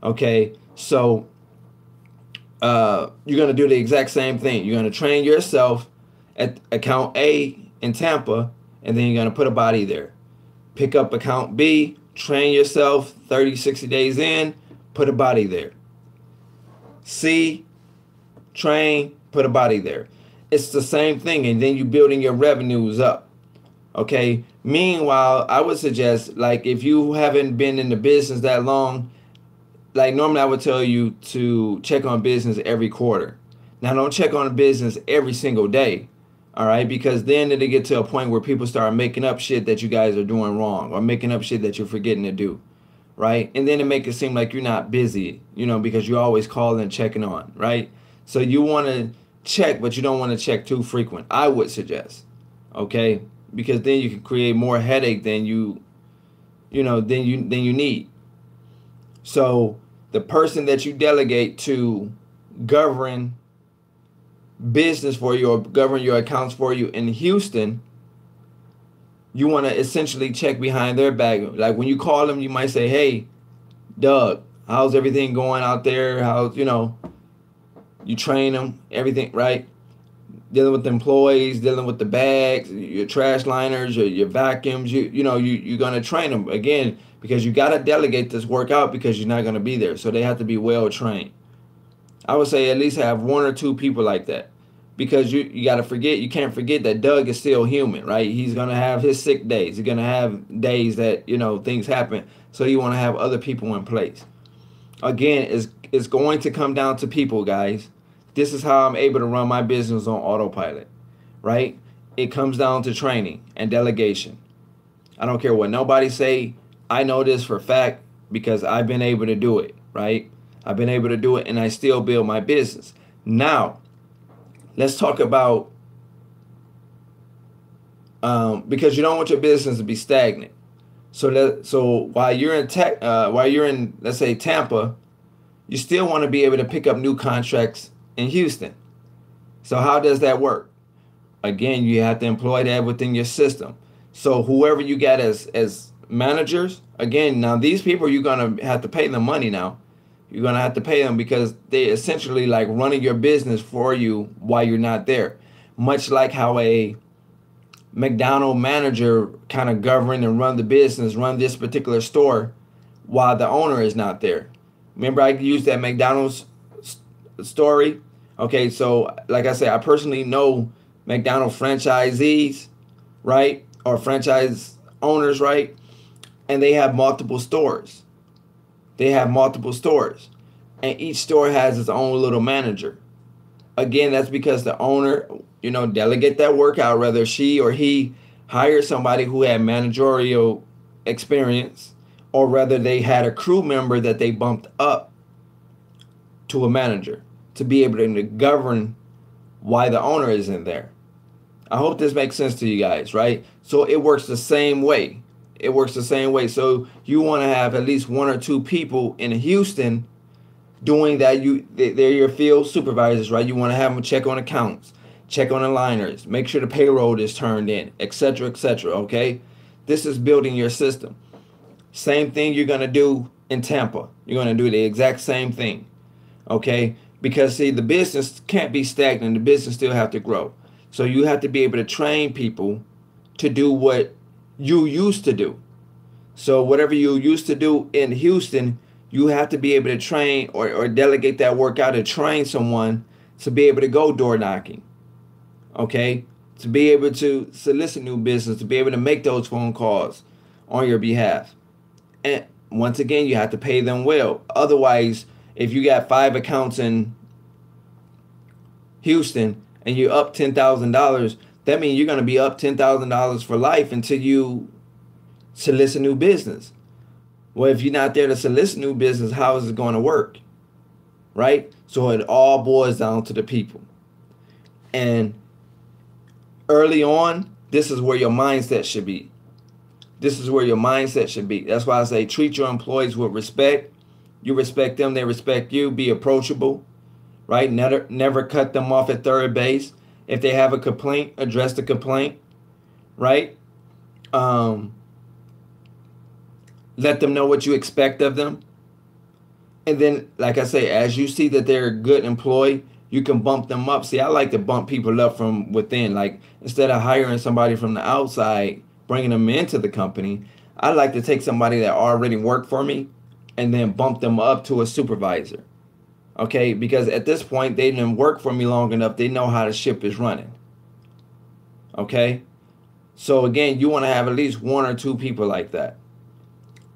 S1: Okay, so you're going to do the exact same thing. You're going to train yourself at account A in Tampa, and then you're going to put a body there. Pick up account B, train yourself 30, 60 days in, put a body there. C, train, put a body there. It's the same thing, and then you're building your revenues up. Okay, meanwhile, I would suggest, like, if you haven't been in the business that long, like normally I would tell you to check on business every quarter. Now don't check on a business every single day, all right? Because then it'll get to a point where people start making up shit that you guys are doing wrong, or making up shit that you're forgetting to do, right? And then it make it seem like you're not busy, because you're always calling and checking on, right? So you want to check, but you don't want to check too frequent, I would suggest, okay? Because then you can create more headache than you need. So the person that you delegate to govern business for you or govern your accounts for you in Houston, you want to essentially check behind their back. Like when you call them, you might say, "Hey, Doug, how's everything going out there? You train them, everything, right? Dealing with the employees, dealing with the bags, your trash liners, your vacuums, you're going to train them again, because you got to delegate this work out, because you're not going to be there. So they have to be well trained. I would say at least have 1 or 2 people like that, because you can't forget that Doug is still human, right? He's going to have his sick days. He's going to have days that, things happen. So you want to have other people in place. Again, it's going to come down to people, guys. This is how I'm able to run my business on autopilot, right? It comes down to training and delegation. I don't care what nobody say. I know this for a fact because I've been able to do it, right? I've been able to do it, and I still build my business. Now, let's talk about, because you don't want your business to be stagnant. So while you're in while you're in, let's say, Tampa, you still want to be able to pick up new contracts in Houston. So how does that work? Again, you have to employ that within your system. So whoever you got as managers, again, now these people, you're gonna have to pay them money now. You're gonna have to pay them because they essentially like running your business for you while you're not there. Much like how a McDonald manager kind of govern and run the business, run this particular store while the owner is not there. Remember, I used that McDonald's story. Okay, so like I said, I personally know McDonald's franchisees, right, or franchise owners, right, and they have multiple stores. They have multiple stores, and each store has its own little manager. Again, that's because the owner, delegate that work out, whether she or he hired somebody who had managerial experience, or whether they had a crew member that they bumped up to a manager to be able to govern why the owner isn't there. I hope this makes sense to you guys, right? So it works the same way. It works the same way. So you want to have at least one or two people in Houston doing that. They're your field supervisors, right? You want to have them check on accounts, check on the liners, make sure the payroll is turned in, etc., etc. Okay, this is building your system. Same thing you're gonna do in Tampa. You're gonna do the exact same thing. Okay, because see, the business can't be stagnant. The business still have to grow. So you have to be able to train people to do what you used to do. So whatever you used to do in Houston, you have to be able to train or delegate that work out to train someone to be able to go door knocking. Okay? To be able to solicit new business, to be able to make those phone calls on your behalf. And once again, you have to pay them well. Otherwise, if you got 5 accounts in Houston and you're up $10,000, that means you're going to be up $10,000 for life until you solicit new business. Well, if you're not there to solicit new business, how is it going to work? Right? So it all boils down to the people. And early on, this is where your mindset should be. This is where your mindset should be. That's why I say treat your employees with respect. You respect them, they respect you. Be approachable, right? Never cut them off at third base. If they have a complaint, address the complaint, right? Let them know what you expect of them. And then, like I say, as you see that they're a good employee, you can bump them up. See, I like to bump people up from within. Like, instead of hiring somebody from the outside, bringing them into the company, I like to take somebody that already worked for me and then bump them up to a supervisor. Okay, because at this point, they didn't work for me long enough. They know how the ship is running. Okay, so again, you want to have at least 1 or 2 people like that.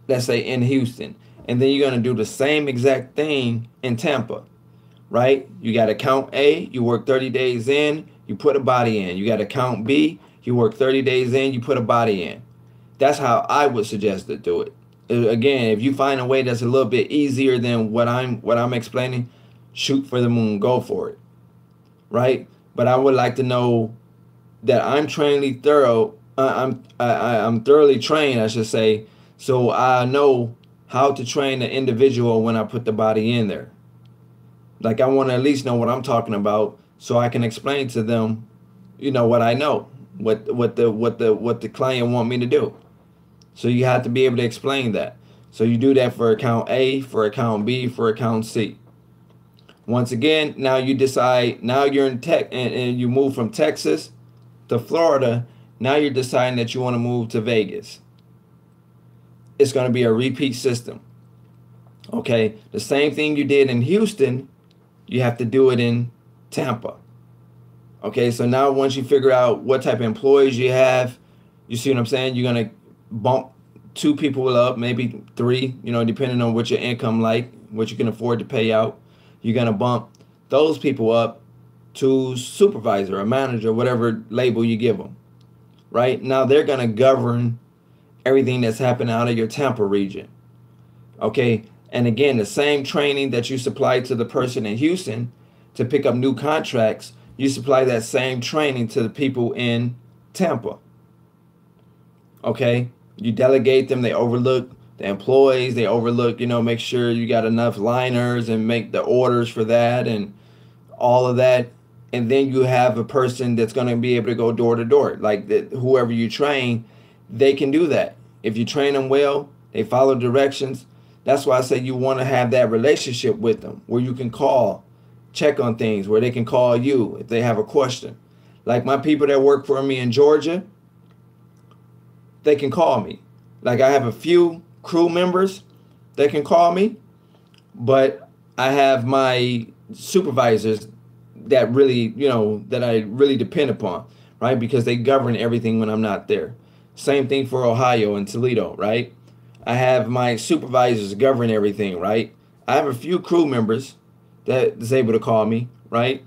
S1: Let's say in Houston. And then you're going to do the same exact thing in Tampa, right? You got account A, you work 30 days in, you put a body in. You got account B, you work 30 days in, you put a body in. That's how I would suggest to do it. Again, if you find a way that's a little bit easier than what I'm explaining, shoot for the moon, go for it, right? But I would like to know that I'm I'm thoroughly trained, I should say, so I know how to train the individual when I put the body in there. Like, I want to at least know what I'm talking about so I can explain to them, what I know, what the client want me to do. So you have to be able to explain that. So you do that for account A, for account B, for account C. Once again, now you decide, now you're in tech and you move from Texas to Florida. Now you're deciding that you want to move to Vegas. It's going to be a repeat system. Okay, the same thing you did in Houston, you have to do it in Tampa. Okay, so now once you figure out what type of employees you have, you see what I'm saying? You're going to bump 2 people up, maybe 3, depending on what your income like, what you can afford to pay out. You're going to bump those people up to supervisor, a manager, whatever label you give them. Right? Now they're going to govern everything that's happening out of your Tampa region. Okay? And again, the same training that you supply to the person in Houston to pick up new contracts, you supply that same training to the people in Tampa. Okay? You delegate them. They overlook the employees. They overlook, make sure you got enough liners and make the orders for that and all of that. And then you have a person that's going to be able to go door to door. Like that, whoever you train, they can do that. If you train them well, they follow directions. That's why I say you want to have that relationship with them where you can call, check on things, where they can call you if they have a question. Like my people that work for me in Georgia, they can call me. Like I have a few crew members that can call me, but I have my supervisors that really, that I really depend upon, right? Because they govern everything when I'm not there. Same thing for Ohio and Toledo, right? I have my supervisors govern everything, right? I have a few crew members that is able to call me, right?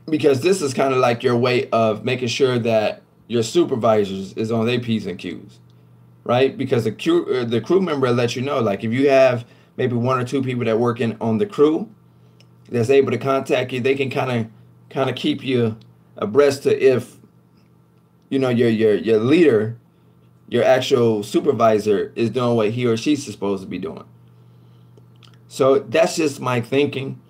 S1: Because this is kind of like your way of making sure that your supervisors is on their P's and Q's, right? Because the crew member lets you know, like if you have maybe one or two people that working on the crew that's able to contact you, they can kind of keep you abreast to if your leader, your actual supervisor is doing what he or she's supposed to be doing. So that's just my thinking,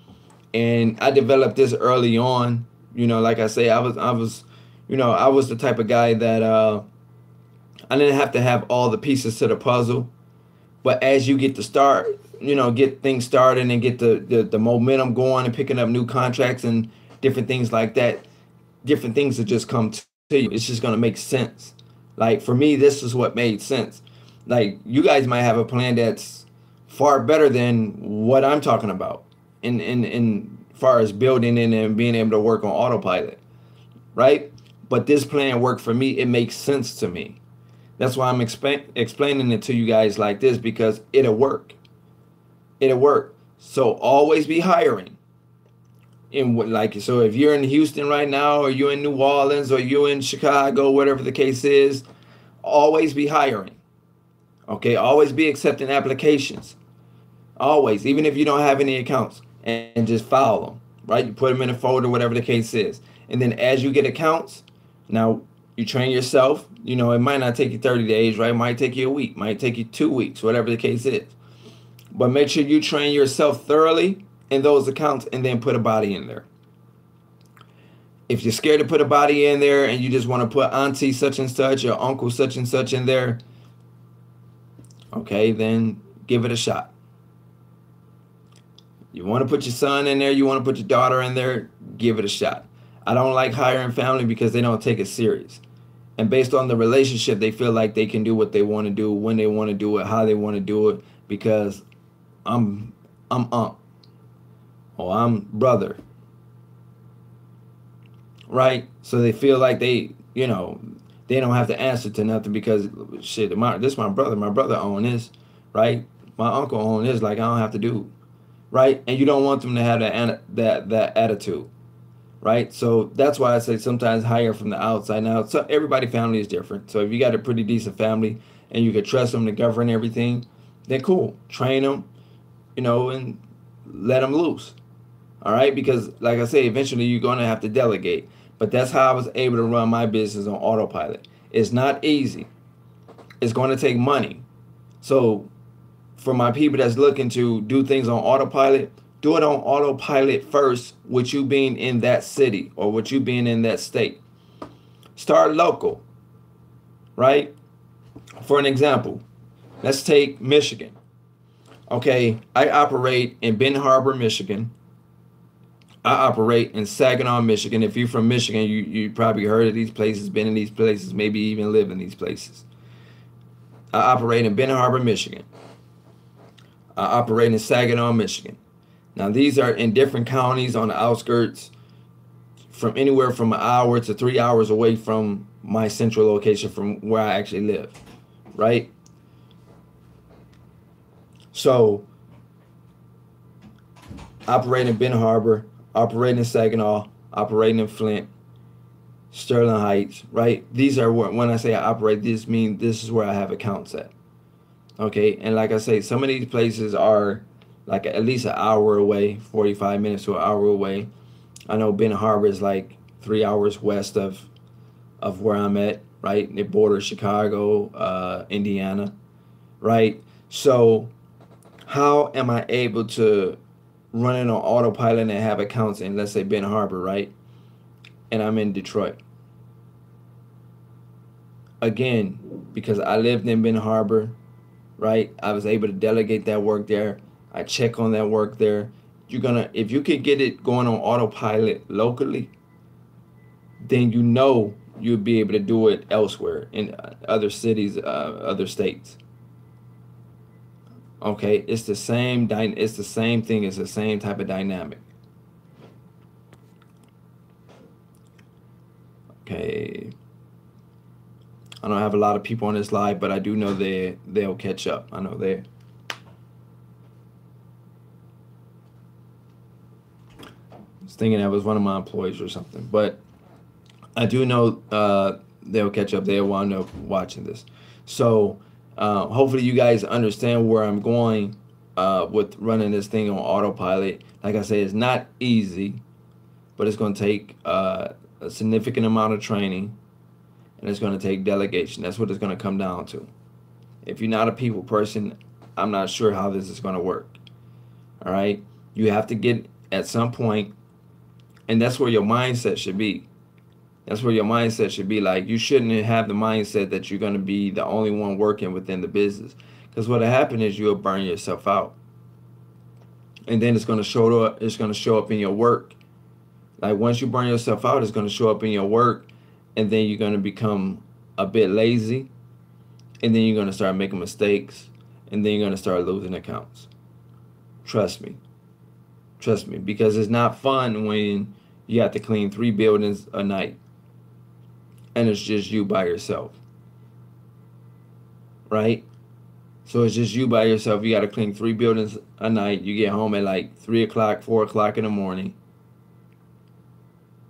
S1: and I developed this early on. Like I say, I was the type of guy that I didn't have to have all the pieces to the puzzle, but as you get to start, get things started and get the momentum going and picking up new contracts and different things like that, different things that just come to you. It's just going to make sense. Like for me, this is what made sense. Like you guys might have a plan that's far better than what I'm talking about in far as building in and being able to work on autopilot, right? But this plan worked for me. It makes sense to me. That's why I'm explaining it to you guys like this, because it'll work. It'll work. So always be hiring. So if you're in Houston right now, or you're in New Orleans, or you're in Chicago, whatever the case is, always be hiring. Okay, always be accepting applications. Always, even if you don't have any accounts, and just file them, right? You put them in a folder, whatever the case is. And then as you get accounts, now you train yourself. It might not take you 30 days, right? It might take you a week, might take you 2 weeks, whatever the case is. But make sure you train yourself thoroughly in those accounts and then put a body in there. If you're scared to put a body in there and you just want to put auntie such and such or uncle such and such in there, okay, then give it a shot. You want to put your son in there, you want to put your daughter in there, give it a shot. I don't like hiring family because they don't take it serious. And based on the relationship, they feel like they can do what they want to do, when they want to do it, how they want to do it, because I'm uncle or I'm brother, right? So they feel like they don't have to answer to nothing because shit, this is my brother own this, right? My uncle own this, like I don't have to do, right? And you don't want them to have that attitude, right? So that's why I say sometimes hire from the outside. Now, so everybody's family is different. So if you got a pretty decent family and you could trust them to govern everything, then cool, train them, and let them loose. All right, because like I say, eventually you're going to have to delegate. But that's how I was able to run my business on autopilot. It's not easy. It's going to take money. So for my people that's looking to do things on autopilot, do it on autopilot first with you being in that city or with you being in that state. Start local, right? For an example, let's take Michigan. Okay, I operate in Benton Harbor, Michigan. I operate in Saginaw, Michigan. If you're from Michigan, you probably heard of these places, been in these places, maybe even live in these places. I operate in Benton Harbor, Michigan. I operate in Saginaw, Michigan. Now, these are in different counties on the outskirts, from anywhere from an hour to 3 hours away from my central location from where I actually live, right? So, operating in Benton Harbor, operating in Saginaw, operating in Flint, Sterling Heights, right? These are where, when I say I operate, this means this is where I have accounts at. Okay, and like I say, some of these places are like at least an hour away, 45 minutes to an hour away. I know Benton Harbor is like 3 hours west of where I'm at. right? They border Chicago, Indiana, right? So how am I able to run it on autopilot and have accounts in, let's say, Ben Harbor, right? And I'm in Detroit. Again, because I lived in Ben Harbor, right? I was able to delegate that work there. I check on that work there. You're gonna, if you can get it going on autopilot locally, then you know you'll be able to do it elsewhere in other cities, other states. Okay, it's the same. It's the same thing. It's the same type of dynamic. Okay, I don't have a lot of people on this live, but I do know they'll catch up. I know they. I was thinking that was one of my employees or something, but I do know they'll catch up. They'll wind up watching this. So hopefully you guys understand where I'm going with running this thing on autopilot. Like I said, it's not easy, but it's going to take a significant amount of training, and it's going to take delegation. That's what it's going to come down to. If you're not a people person, I'm not sure how this is going to work. All right? You have to get at some point, and that's where your mindset should be. That's where your mindset should be. Like, you shouldn't have the mindset that you're going to be the only one working within the business. Because what'll happen is you'll burn yourself out. And then it's going to show up in your work. Like, once you burn yourself out, it's going to show up in your work. And then you're going to become a bit lazy. And then you're going to start making mistakes. And then you're going to start losing accounts. Trust me. Trust me. Because it's not fun when you have to clean 3 buildings a night. And it's just you by yourself. Right? So it's just you by yourself. You got to clean 3 buildings a night. You get home at like 3 o'clock, 4 o'clock in the morning.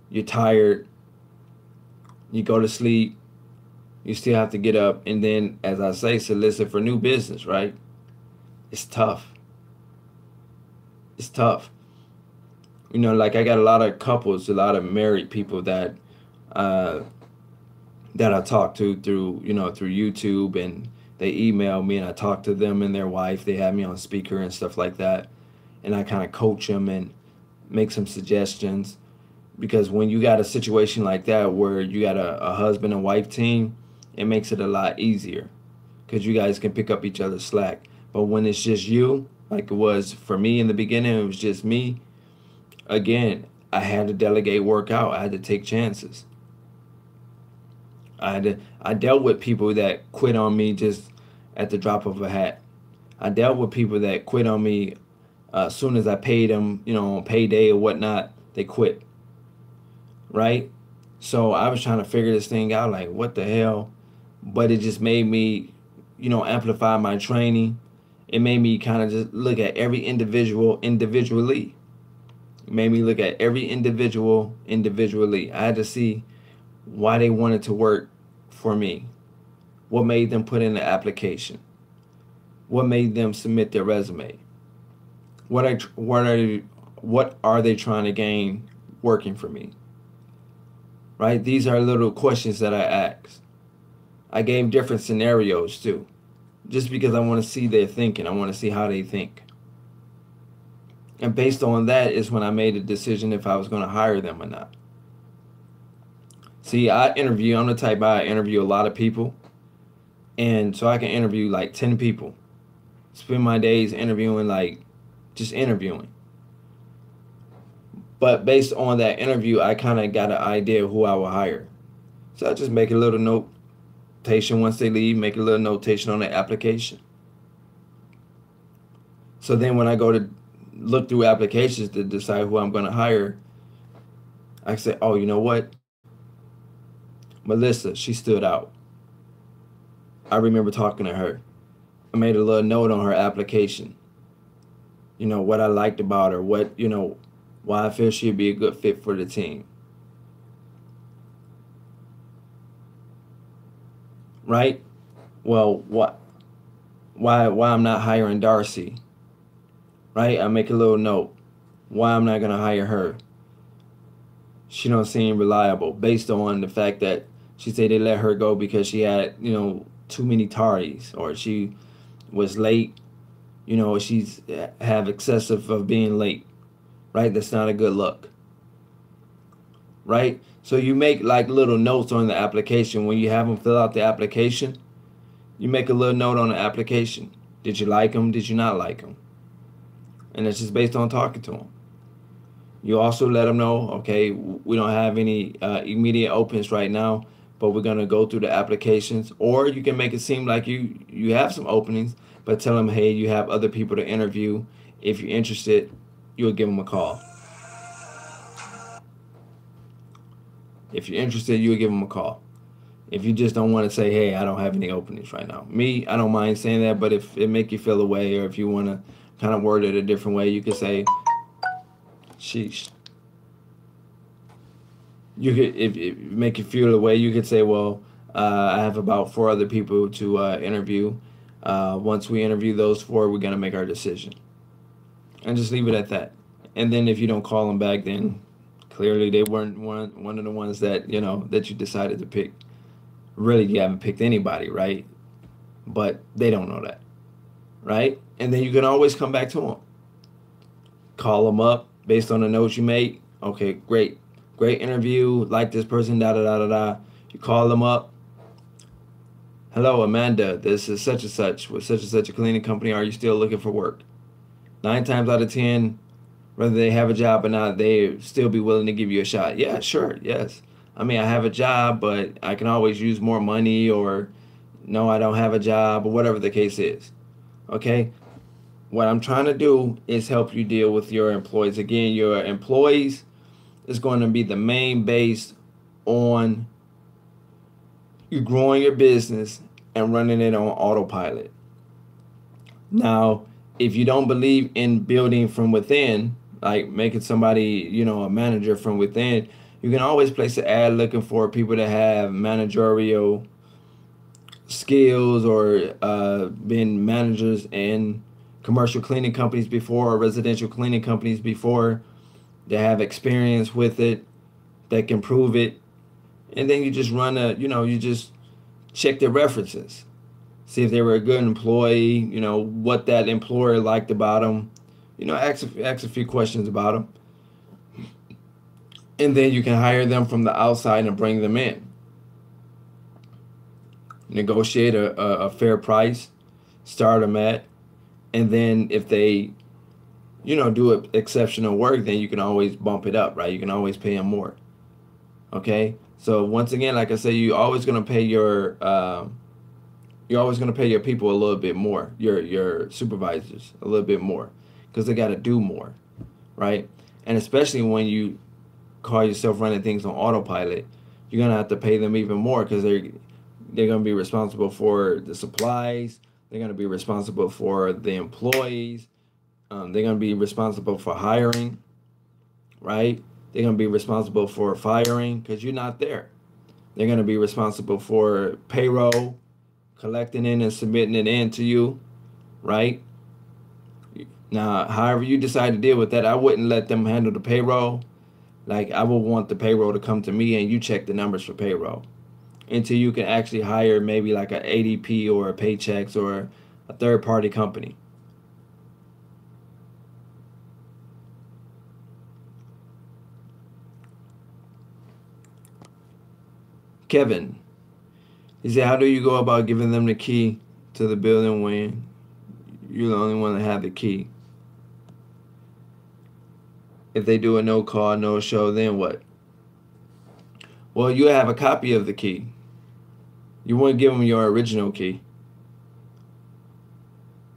S1: You're tired. You go to sleep. You still have to get up. And then, as I say, solicit for new business, right? It's tough. It's tough. You know, like I got a lot of couples, a lot of married people that I talk to through YouTube, and they email me and I talk to them and their wife. They have me on speaker and stuff like that. And I kind of coach them and make some suggestions. Because when you got a situation like that where you got a husband and wife team, it makes it a lot easier because you guys can pick up each other's slack. But when it's just you, like it was for me in the beginning, it was just me. Again, I had to delegate work out. I had to take chances. I dealt with people that quit on me just at the drop of a hat. I dealt with people that quit on me as soon as I paid them, on payday or whatnot, they quit. Right? So I was trying to figure this thing out, like, what the hell? But it just made me, amplify my training. It made me kind of just look at every individual individually. It made me look at every individual individually. I had to see why they wanted to work for me. What made them put in the application? What made them submit their resume? What are they trying to gain working for me? Right? These are little questions that I asked. I gave different scenarios too, just because I want to see their thinking. I want to see how they think. And based on that is when I made a decision if I was going to hire them or not. See, I'm the type I interview a lot of people. And so I can interview like 10 people. Spend my days interviewing, like just interviewing. But based on that interview, I kind of got an idea of who I will hire. So I just make a little notation once they leave, make a little notation on the application. So then when I go to look through applications to decide who I'm going to hire, I say, oh, you know what? Melissa, she stood out. I remember talking to her. I made a little note on her application. What I liked about her, why I feel she'd be a good fit for the team. Right? Well, why I'm not hiring Darcy? Right? I make a little note. Why I'm not going to hire her? She don't seem reliable based on the fact that She said they let her go because she had, too many tardies, or she was late. She's have excessive of being late, right? That's not a good look, right? So you make like little notes on the application when you have them fill out the application. You make a little note on the application. Did you like them? Did you not like them? And it's just based on talking to them. You also let them know, okay, we don't have any immediate opens right now, but we're gonna go through the applications. Or you can make it seem like you have some openings, but tell them, hey, you have other people to interview. If you're interested, you'll give them a call. If you're interested, you'll give them a call. If you just don't want to say, hey, I don't have any openings right now. Me, I don't mind saying that, but if it make you feel away, or if you want to kind of word it a different way, you could say, sheesh. You could, if it make you feel away, you could say, well, I have about 4 other people to interview. Once we interview those 4, we're gonna make our decision, and just leave it at that. And then if you don't call them back, then clearly they weren't one of the ones that that you decided to pick. Really, you haven't picked anybody, right? But they don't know that, right? And then you can always come back to them. Call them up based on the notes you make. Okay, great interview. Like this person, da da da da da. You call them up. Hello, Amanda. This is such and such with such and such a cleaning company. Are you still looking for work? 9 times out of 10, whether they have a job or not, they still be willing to give you a shot. Yeah, sure, yes. I mean, I have a job, but I can always use more money, or no, I don't have a job, or whatever the case is. Okay? What I'm trying to do is help you deal with your employees. Again, your employees is going to be the main base on you growing your business and running it on autopilot. Now, if you don't believe in building from within, like making somebody, a manager from within, you can always place an ad looking for people that have managerial skills, or been managers in commercial cleaning companies before, or residential cleaning companies before. They have experience with it, that can prove it. And then you just run you just check their references. See if they were a good employee, what that employer liked about them. Ask a few questions about them. And then you can hire them from the outside and bring them in. Negotiate a fair price, start them at, and then if they, do exceptional work, then you can always bump it up, right? You can always pay them more. Okay? So once again, like I said, you're always gonna pay your people a little bit more, your supervisors a little bit more, because they got to do more, right? And especially when you call yourself running things on autopilot, you're gonna have to pay them even more, because they're gonna be responsible for the supplies, they're gonna be responsible for the employees, they're gonna be responsible for hiring, right? They're gonna be responsible for firing because you're not there. They're gonna be responsible for payroll, collecting it and submitting it in to you, right? Now, however you decide to deal with that, I wouldn't let them handle the payroll. Like, I would want the payroll to come to me and you check the numbers for payroll until you can actually hire maybe like an ADP or a Paychex or a third-party company. Kevin, he said, how do you go about giving them the key to the building when you're the only one that have the key? If they do a no call, no show, then what? Well, you have a copy of the key. You wouldn't give them your original key.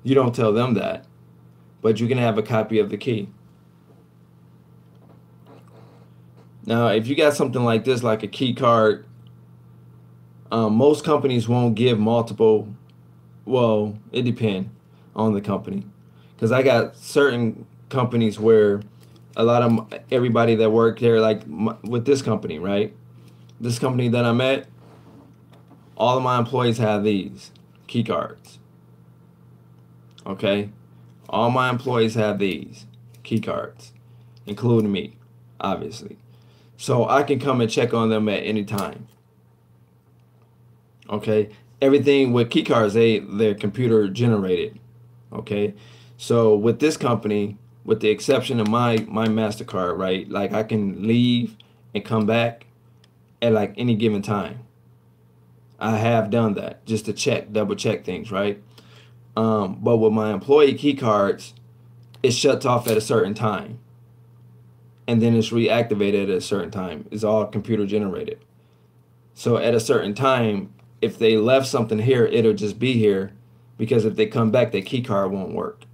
S1: You don't tell them that, but you can have a copy of the key. Now, if you got something like this, like a key card, most companies won't give multiple. Well, it depends on the company, because I got certain companies where a lot of everybody that work there, like with this company, right? This company that I'm at, all of my employees have these key cards. Okay? All my employees have these key cards, including me, obviously. So I can come and check on them at any time. Okay, everything with key cards, they're computer generated. Okay, so with this company, with the exception of my Mastercard, right? Like I can leave and come back at like any given time. I have done that just to check, double check things, right? But with my employee key cards, it shuts off at a certain time, and then it's reactivated at a certain time. It's all computer generated. So at a certain time, if they left something here, it'll just be here, because if they come back, their key card won't work.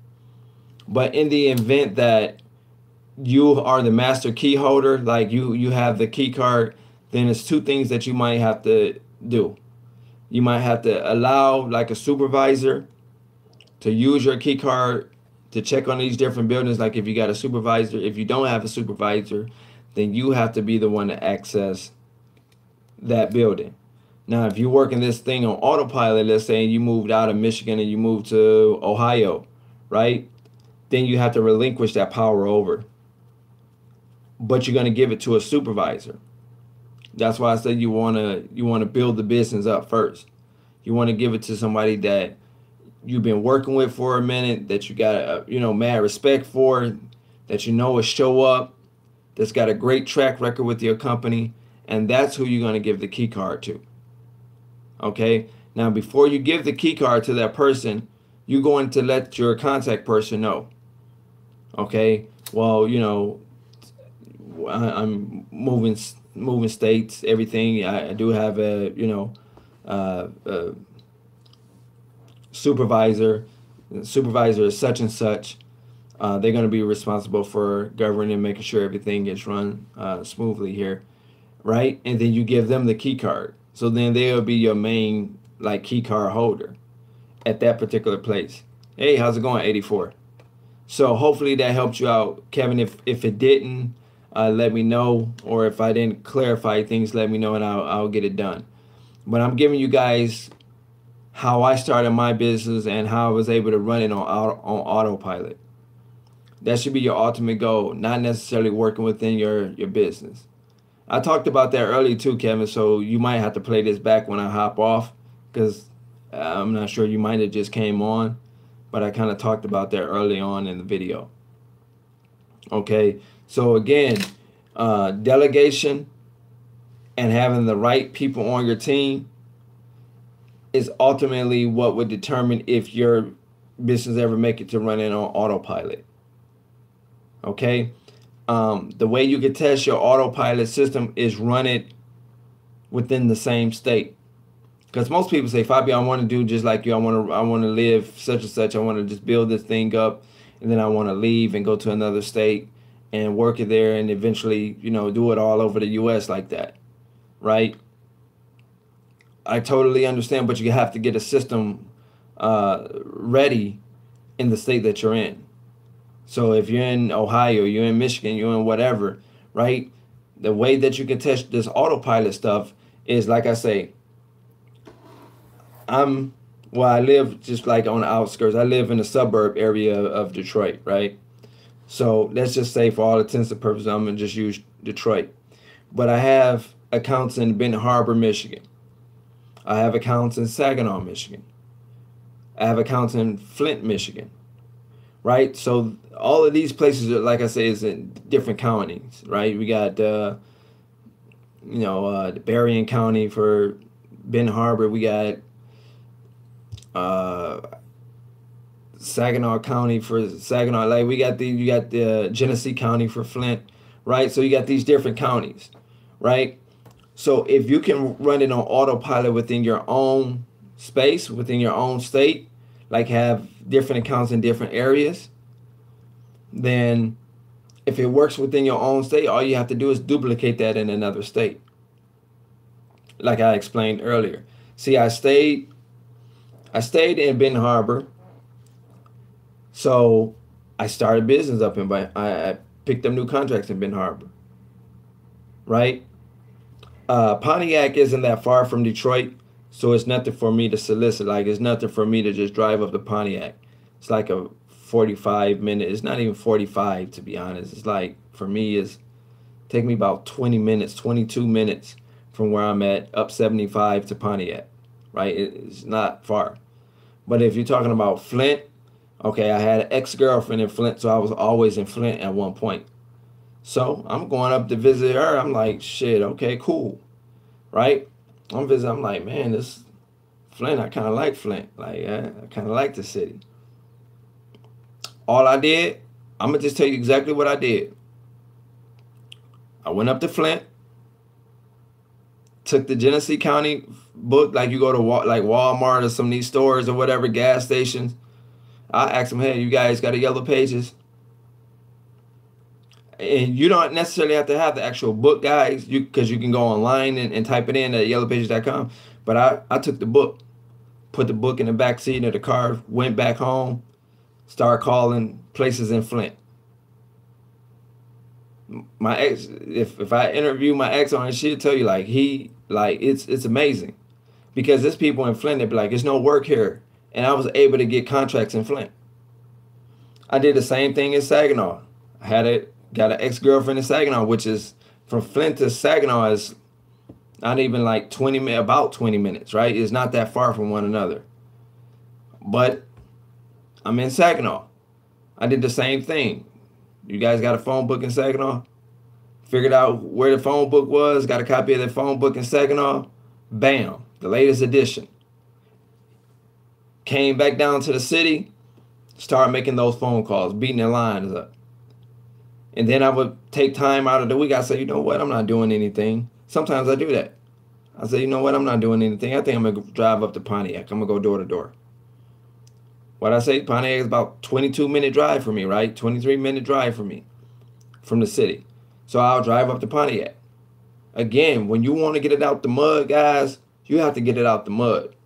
S1: But in the event that you are the master key holder, like you have the key card, then it's two things that you might have to do. You might have to allow like a supervisor to use your key card to check on these different buildings. Like if you got a supervisor, if you don't have a supervisor, then you have to be the one to access that building. Now, if you're working this thing on autopilot, let's say you moved out of Michigan and you moved to Ohio, right? Then you have to relinquish that power over. But you're going to give it to a supervisor. That's why I said you want to build the business up first. You want to give it to somebody that you've been working with for a minute, that you got mad respect for, that you know will show up, that's got a great track record with your company, and that's who you're going to give the key card to. Okay? Now, before you give the key card to that person, you're going to let your contact person know. Okay? Well, I'm moving states, everything. I do have a supervisor. The supervisor is such and such. They're going to be responsible for governing and making sure everything gets run smoothly here, right? And then you give them the key card. So then they'll be your main like key card holder at that particular place. Hey, how's it going, 84? So hopefully that helped you out, Kevin. If it didn't, let me know, or if I didn't clarify things, let me know, and I'll get it done. But I'm giving you guys how I started my business and how I was able to run it on autopilot. That should be your ultimate goal, not necessarily working within your business. I talked about that earlier too, Kevin, so you might have to play this back when I hop off, because I'm not sure, you might have just came on, but I kind of talked about that early on in the video. Okay, so again, delegation and having the right people on your team is ultimately what would determine if your business ever make it to running on autopilot. Okay, the way you can test your autopilot system is run it within the same state. Because most people say, Fabio, I want to do just like you. I want to live such and such. I want to just build this thing up, and then I want to leave and go to another state and work it there, and eventually, do it all over the U.S. like that, right? I totally understand, but you have to get a system ready in the state that you're in. So if you're in Ohio, you're in Michigan, you're in whatever, right? The way that you can test this autopilot stuff is, like I say, I live just like on the outskirts. I live in the suburb area of Detroit, right? So let's just say, for all intents and purposes, I'm going to just use Detroit. But I have accounts in Benton Harbor, Michigan. I have accounts in Saginaw, Michigan. I have accounts in Flint, Michigan, right? So all of these places, like I say, is in different counties, right? We got, the Berrien County for Benton Harbor. We got Saginaw County for Saginaw. Like you got the Genesee County for Flint, right? So you got these different counties, right? So if you can run it on autopilot within your own space, within your own state, like have different accounts in different areas, then if it works within your own state, all you have to do is duplicate that in another state. Like I explained earlier. See, I stayed in Benton Harbor. So I started business up in, I picked up new contracts in Benton Harbor, right? Pontiac isn't that far from Detroit, so it's nothing for me to solicit. Like, it's nothing for me to just drive up to Pontiac. It's like a 45-minute. It's not even 45, to be honest. It's like, for me, it's take me about 20 minutes, 22 minutes from where I'm at, up 75 to Pontiac, right? It's not far. But if you're talking about Flint, okay, I had an ex-girlfriend in Flint, so I was always in Flint at one point. So I'm going up to visit her. I'm like, shit, okay, cool, right? I'm visiting. I'm like, man, this Flint, I kind of like Flint. Like, yeah, I kind of like the city. All I did, I'm gonna just tell you exactly what I did. I went up to Flint, took the Genesee County book, like you go to like Walmart or some of these stores or whatever, gas stations. I asked them, hey, you guys got a Yellow Pages? And you don't necessarily have to have the actual book, guys, because you can go online and type it in at yellowpages.com. But I took the book, put the book in the back seat of the car, went back home, started calling places in Flint. My ex, if I interview my ex on it, she'll tell you like it's amazing, because there's people in Flint that be like, there's no work here, and I was able to get contracts in Flint. I did the same thing in Saginaw. Got an ex-girlfriend in Saginaw, which is from Flint to Saginaw is not even like about 20 minutes, right? It's not that far from one another. But I'm in Saginaw. I did the same thing. You guys got a phone book in Saginaw? Figured out where the phone book was, got a copy of the phone book in Saginaw. Bam, the latest edition. Came back down to the city, started making those phone calls, beating the lines up. And then I would take time out of the week. I say, you know what? I'm not doing anything. Sometimes I do that. I say, you know what? I'm not doing anything. I think I'm going to drive up to Pontiac. I'm going to go door to door. What I say, Pontiac is about 22-minute drive for me, right? 23-minute drive for me from the city. So I'll drive up to Pontiac. Again, when you want to get it out the mud, guys, you have to get it out the mud.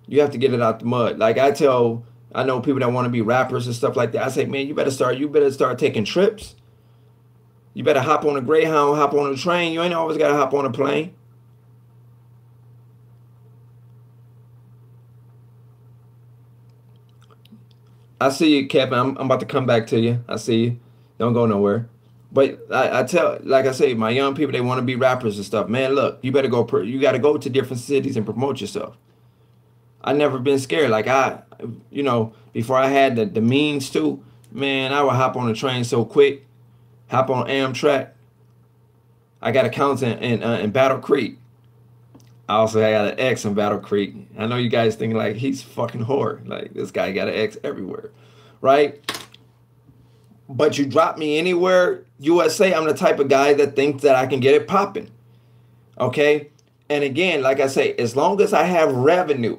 S1: You have to get it out the mud. Like I know people that want to be rappers and stuff like that. I say, man, you better start taking trips. You better hop on a Greyhound, hop on a train. You ain't always got to hop on a plane. I see you, Kevin. I'm about to come back to you. I see you. Don't go nowhere. But I tell, like I say, my young people, they want to be rappers and stuff. Man, look, you better go. You got to go to different cities and promote yourself. I never been scared. Like before I had the means to, man, I would hop on the train so quick, hop on Amtrak. I got accounts in Battle Creek. I also got an ex in Battle Creek. I know you guys think like he's fucking whore. Like this guy got an ex everywhere, right? But you drop me anywhere, USA, I'm the type of guy that thinks that I can get it popping. Okay? And again, like I say, as long as I have revenue,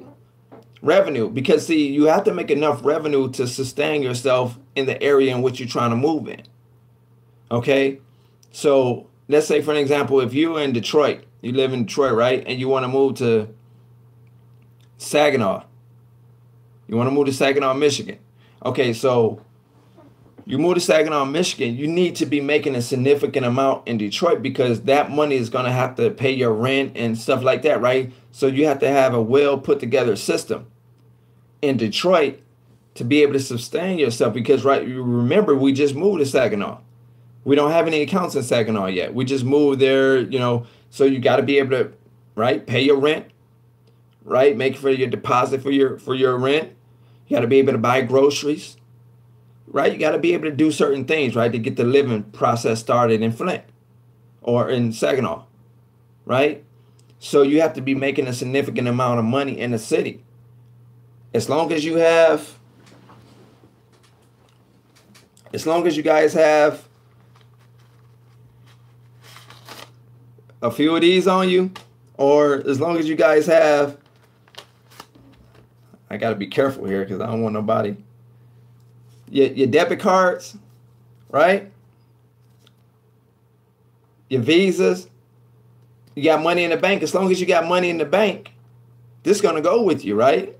S1: because see, you have to make enough revenue to sustain yourself in the area in which you're trying to move in. Okay? So let's say, for an example, if you're in Detroit, you live in Detroit, right? And you want to move to Saginaw. You want to move to Saginaw, Michigan. Okay, so you move to Saginaw, Michigan, you need to be making a significant amount in Detroit, because that money is going to have to pay your rent and stuff like that, right? So you have to have a well put together system in Detroit to be able to sustain yourself, because, right, you remember, we just moved to Saginaw. We don't have any accounts in Saginaw yet. We just moved there, so you got to be able to, right, pay your rent, right, make for your deposit for your rent. You got to be able to buy groceries. Right, you got to be able to do certain things, right, to get the living process started in Flint or in Saginaw, right? So you have to be making a significant amount of money in the city. As long as you guys have a few of these on you, or as long as you guys have, I got to be careful here because I don't want nobody. Your debit cards, right? Your visas. You got money in the bank. As long as you got money in the bank, this is going to go with you, right?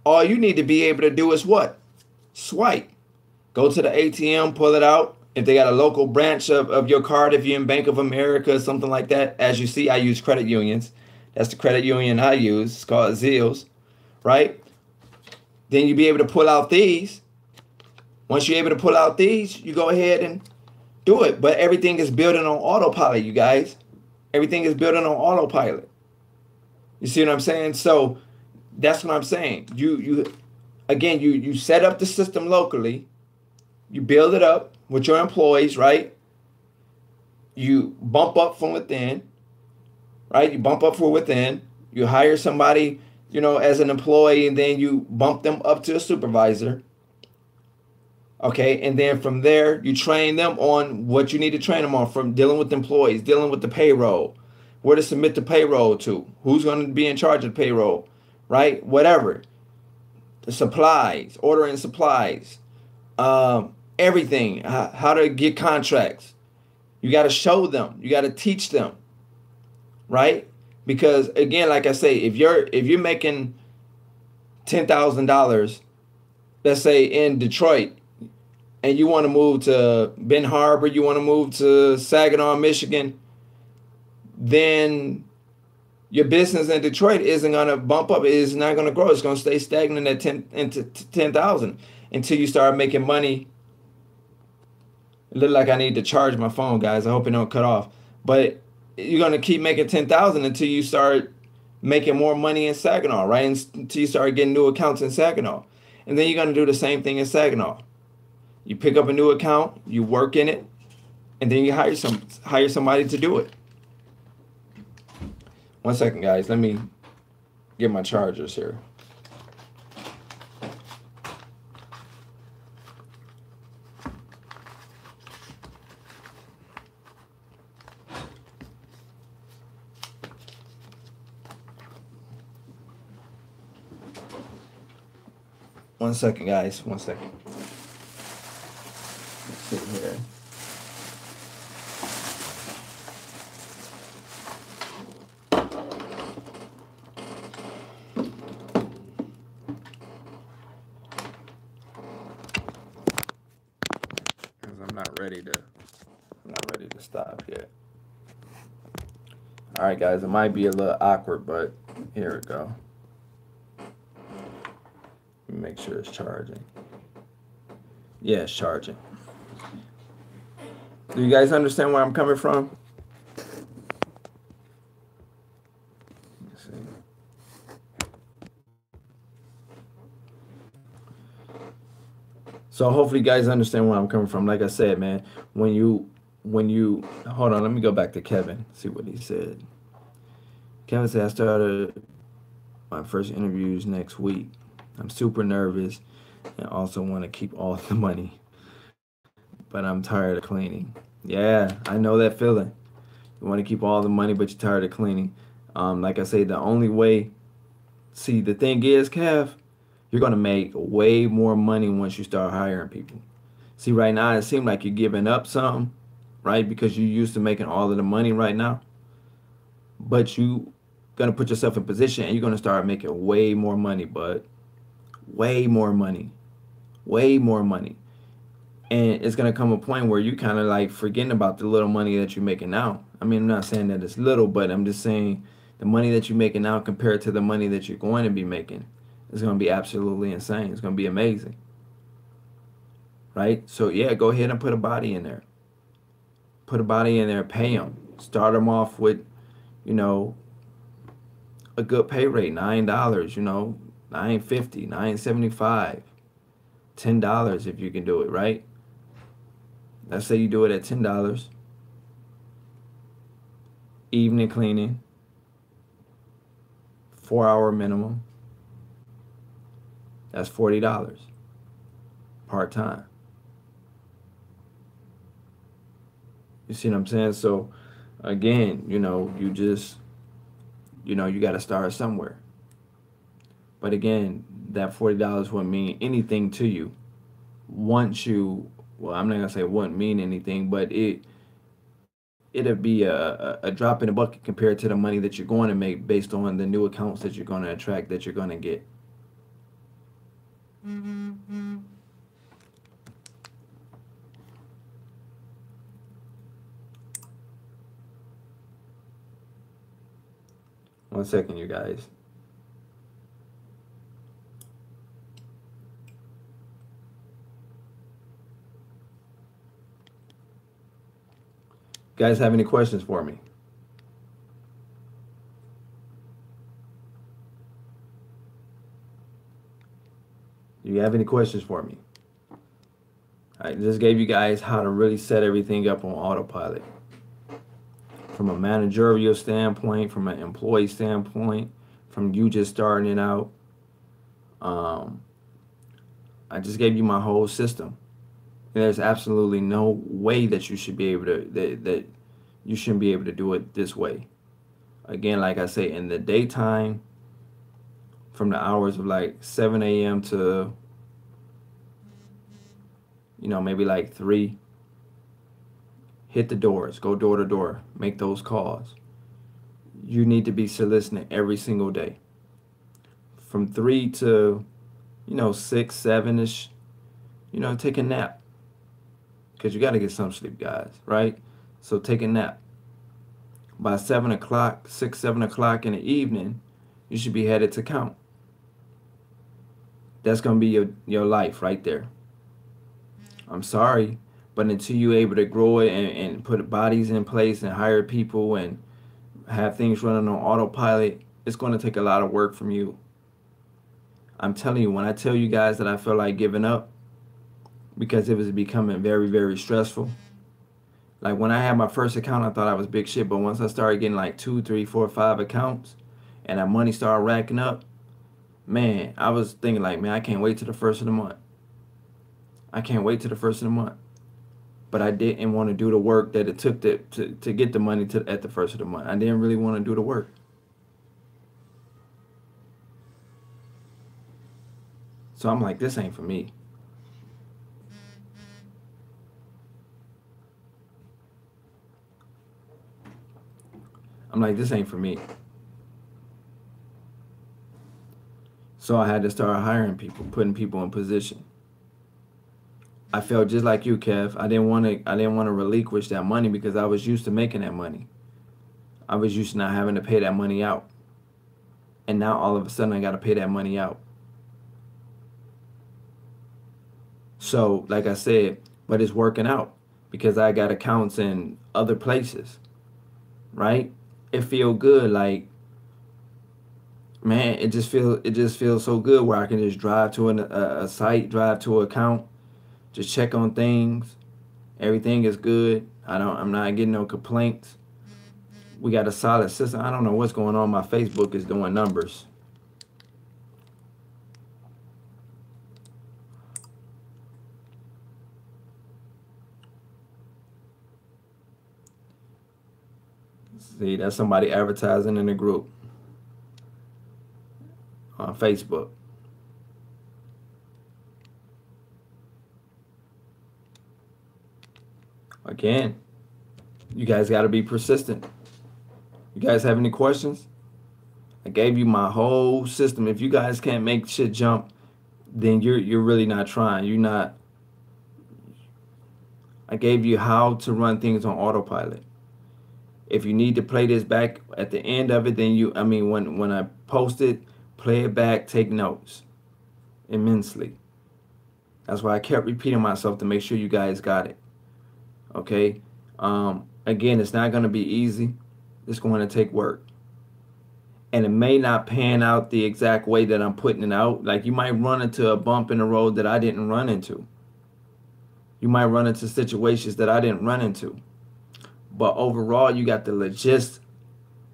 S1: All you need to be able to do is what? Swipe. Go to the ATM, pull it out. If they got a local branch of your card, if you're in Bank of America or something like that. As you see, I use credit unions. That's the credit union I use. It's called Zills, right? Then you'll be able to pull out these. Once you're able to pull out these, you go ahead and do it. But everything is building on autopilot, you guys. Everything is building on autopilot. You see what I'm saying? So that's what I'm saying. You set up the system locally, you build it up with your employees, right? You bump up from within, right? You bump up from within. You hire somebody, as an employee, and then you bump them up to a supervisor. Okay, and then from there, you train them on what you need to train them on, from dealing with employees, dealing with the payroll, where to submit the payroll to, who's going to be in charge of the payroll, right? Whatever. The supplies, ordering supplies, everything, how to get contracts. You got to show them, you got to teach them, right? Because again, like I say, if you're making $10,000, let's say in Detroit, and you want to move to Ben Harbor, you want to move to Saginaw, Michigan, then your business in Detroit isn't going to bump up. It's not going to grow. It's going to stay stagnant at 10,000 until you start making money. It look like I need to charge my phone, guys. I hope it don't cut off. But you're going to keep making 10,000 until you start making more money in Saginaw, right? Until you start getting new accounts in Saginaw. And then you're going to do the same thing in Saginaw. You pick up a new account, you work in it, and then you hire somebody to do it. One second, guys. Let me get my chargers here. One second, guys. One second. Let's see here. I'm not ready to stop yet. All right, guys. It might be a little awkward, but here we go. Make sure it's charging. Yeah, it's charging. Do you guys understand where I'm coming from? Let's see. So hopefully you guys understand where I'm coming from. Like I said, man, when you hold on, let me go back to Kevin, see what he said. Kevin said I started my first interviews next week. I'm super nervous and also want to keep all the money, but I'm tired of cleaning. Yeah, I know that feeling. You want to keep all the money, but you're tired of cleaning. Like I say, the only way, see, the thing is, Kev, you're going to make way more money once you start hiring people. See, right now, it seems like you're giving up some, right? Because you're used to making all of the money right now. But you going to put yourself in position and you're going to start making way more money, bud. Way more money. Way more money. And it's going to come a point where you kind of like forgetting about the little money that you're making now. I mean, I'm not saying that it's little, but I'm just saying the money that you're making now compared to the money that you're going to be making is going to be absolutely insane. It's going to be amazing. Right? So, yeah, go ahead and put a body in there. Put a body in there, pay them. Start them off with, a good pay rate, $9, $9.50, $9.75, $10 if you can do it, right? Let's say you do it at $10. Evening cleaning, 4-hour minimum. That's $40 part-time. You see what I'm saying? So again, you just, you got to start somewhere. But again, that $40 wouldn't mean anything to you once you, well, I'm not going to say it wouldn't mean anything, but it'd be a drop in the bucket compared to the money that you're going to make based on the new accounts that you're going to attract, that you're going to get. One second, you guys. Guys have any questions for me? Do you have any questions for me? I just gave you guys how to really set everything up on autopilot. From a managerial standpoint, from an employee standpoint, from you just starting it out. I just gave you my whole system. And there's absolutely no way that you should be able to, that you shouldn't be able to do it this way. Again, like I say, in the daytime, from the hours of like 7 a.m. to, maybe like 3, hit the doors, go door to door, make those calls. You need to be soliciting every single day. From 3 to, 6, 7-ish, take a nap. Because you got to get some sleep, guys, right? So take a nap. By 7 o'clock, 6, 7 o'clock in the evening, you should be headed to count. That's going to be your life right there. I'm sorry, but until you're able to grow it and put bodies in place and hire people and have things running on autopilot, it's going to take a lot of work from you. I'm telling you, when I tell you guys that I felt like giving up because it was becoming very, very stressful. Like when I had my first account, I thought I was big shit. But once I started getting like 2, 3, 4, 5 accounts and that money started racking up, man, I was thinking like, man, I can't wait till the first of the month. I can't wait till the first of the month. But I didn't want to do the work that it took to get the money at the first of the month. I didn't really want to do the work. So I'm like, this ain't for me. I'm like, this ain't for me. So I had to start hiring people, putting people in position. I felt just like you, Kev. I didn't want to relinquish that money because I was used to making that money. I was used to not having to pay that money out. And now all of a sudden I got to pay that money out. So, like I said, but it's working out because I got accounts in other places, right? It feel good, like, man, it just feels so good where I can just drive to a site, drive to an account, just check on things. Everything is good. I'm not getting no complaints. We got a solid system. I don't know what's going on. My Facebook is doing numbers. See, that's somebody advertising in the group on Facebook. Again, you guys got to be persistent. You guys have any questions? I gave you my whole system. If you guys can't make shit jump, then you're really not trying. You're not. I gave you how to run things on autopilot. If you need to play this back at the end of it, then when I post it, play it back, take notes immensely. That's why I kept repeating myself to make sure you guys got it. Okay? Again, it's not going to be easy. It's going to take work. And it may not pan out the exact way that I'm putting it out. Like you might run into a bump in the road that I didn't run into. You might run into situations that I didn't run into. But overall, you got the logistics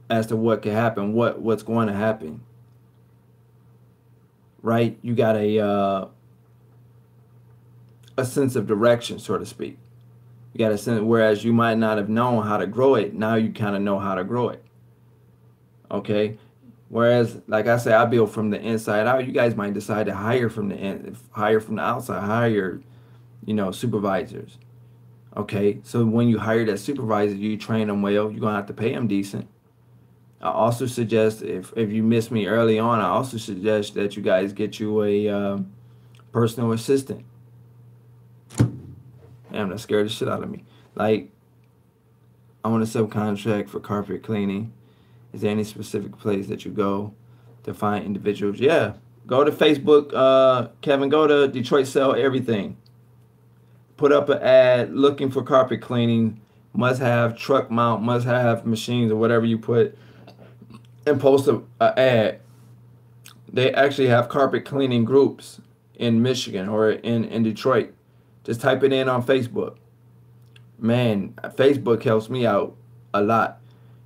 S1: as to what can happen, what's going to happen. Right? You got a sense of direction, so to speak. You got a sense, whereas you might not have known how to grow it, now you kind of know how to grow it. Okay? Whereas, like I said, I build from the inside out. You guys might decide to hire from the outside, hire, supervisors. Okay, so when you hire that supervisor, you train them well, you're going to have to pay them decent. I also suggest, if you miss me early on, I also suggest that you guys get you a personal assistant. Damn, that scared the shit out of me. Like, I want to subcontract for carpet cleaning. Is there any specific place that you go to find individuals? Yeah, go to Facebook, Kevin, go to Detroit Sell Everything. Put up an ad looking for carpet cleaning, must have truck mount, must have machines or whatever you put, and post an ad. They actually have carpet cleaning groups in Michigan or in Detroit. Just type it in on Facebook. Man, Facebook helps me out a lot.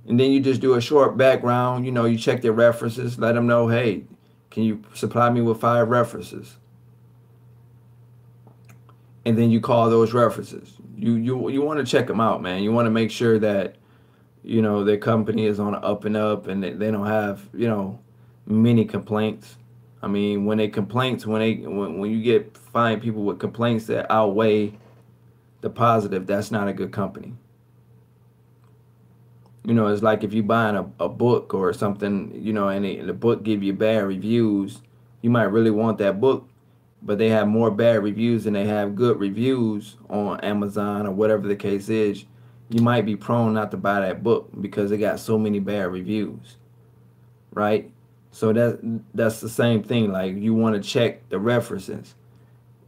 S1: And then you just do a short background. You know, you check their references. Let them know, hey, can you supply me with 5 references? And then you call those references. You want to check them out, man. You want to make sure that, you know, their company is on the up and up, and they don't have, you know, many complaints. I mean, when when you get find people with complaints that outweigh the positive, that's not a good company. You know, it's like if you buying a book or something, you know, and the book give you bad reviews, you might really want that book, but they have more bad reviews than they have good reviews on Amazon or whatever the case is. You might be prone not to buy that book because it got so many bad reviews, right? So that's the same thing. Like, you want to check the references.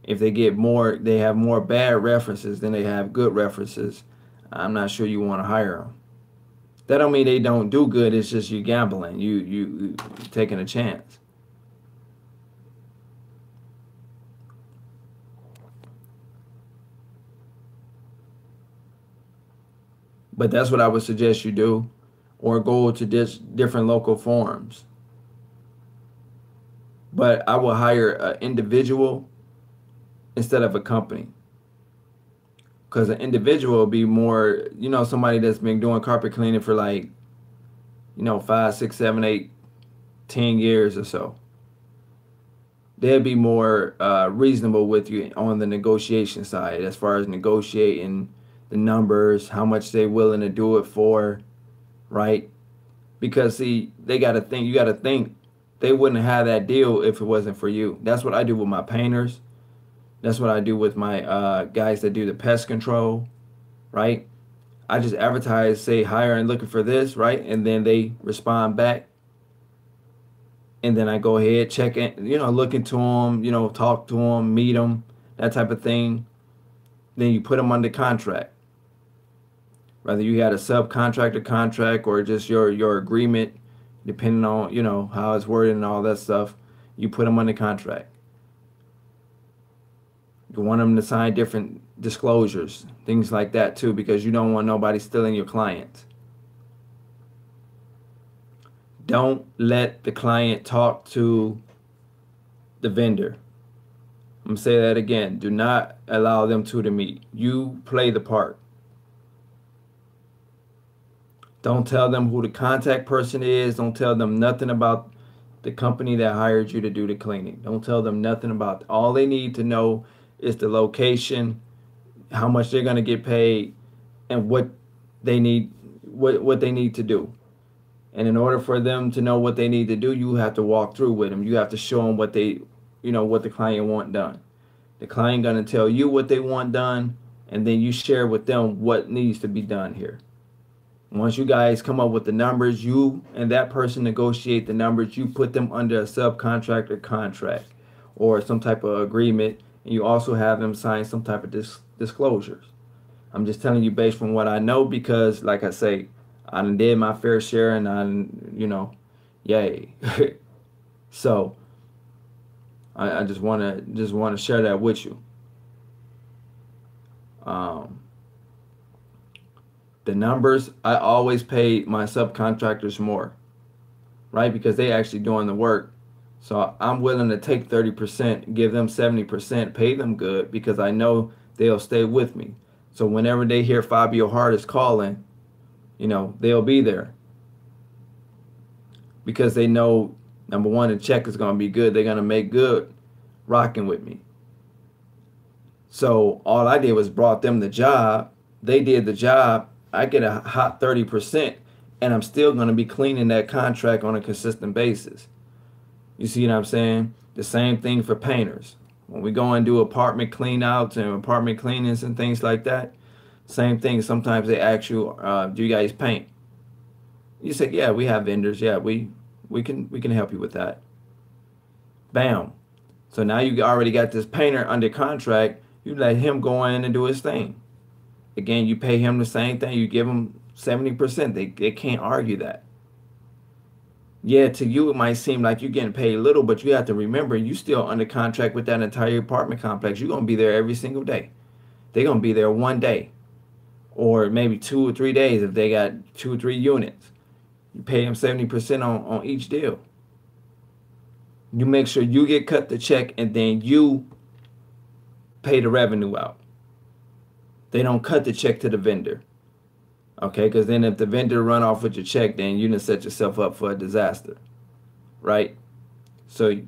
S1: If they have more bad references than they have good references, I'm not sure you want to hire them. That don't mean they don't do good. It's just you gambling. You taking a chance. But that's what I would suggest you do, or go to different local forums. But I will hire an individual instead of a company, because an individual will be more, you know, somebody that's been doing carpet cleaning for like, you know, 5, 6, 7, 8, 10 years or so. They'll be more reasonable with you on the negotiation side, as far as negotiating the numbers, how much they're willing to do it for, right? Because see, you got to think they wouldn't have that deal if it wasn't for you. That's what I do with my painters. That's what I do with my guys that do the pest control, right? I just advertise, say, hire and looking for this, right? And then they respond back. And then I go ahead, check it, you know, look into them, you know, talk to them, meet them, that type of thing. Then you put them under contract. Whether you had a subcontractor contract or just your agreement, depending on, you know, how it's worded and all that stuff, you put them under contract. You want them to sign different disclosures, things like that too, because you don't want nobody stealing your clients. Don't let the client talk to the vendor. I'm going to say that again. Do not allow them to meet. You play the part. Don't tell them who the contact person is. Don't tell them nothing about the company that hired you to do the cleaning. Don't tell them nothing about it. All they need to know is the location, how much they're going to get paid, and what they need to do. And in order for them to know what they need to do, you have to walk through with them. You have to show them what they, you know, what the client want done. The client going to tell you what they want done, and then you share with them what needs to be done here. Once you guys come up with the numbers, you and that person negotiate the numbers, you put them under a subcontractor contract or some type of agreement, and you also have them sign some type of disclosures. I'm just telling you based on what I know, because like I say, I done did my fair share, and you know, yay. So I just wanna share that with you. The numbers, I always pay my subcontractors more, right? Because they actually doing the work. So I'm willing to take 30%, give them 70%, pay them good, because I know they'll stay with me. So whenever they hear Fabio Hart is calling, you know, they'll be there. Because they know, number one, the check is going to be good. They're going to make good rocking with me. So all I did was brought them the job. They did the job. I get a hot 30%, and I'm still going to be cleaning that contract on a consistent basis. You see what I'm saying? The same thing for painters. When we go and do apartment clean outs and apartment cleanings and things like that, same thing. Sometimes they ask you, do you guys paint? You say, yeah, we have vendors. Yeah, we can help you with that. Bam. So now you already got this painter under contract. You let him go in and do his thing. Again, you pay him the same thing. You give him 70%. They can't argue that. Yeah, to you it might seem like you're getting paid little, but you have to remember you still under contract with that entire apartment complex. You're gonna be there every single day. They're gonna be there one day, or maybe 2 or 3 days if they got 2 or 3 units. You pay them 70% on each deal. You make sure you get cut the check and then you pay the revenue out. They don't cut the check to the vendor. Okay, because then if the vendor run off with your check, then you done set yourself up for a disaster, right? So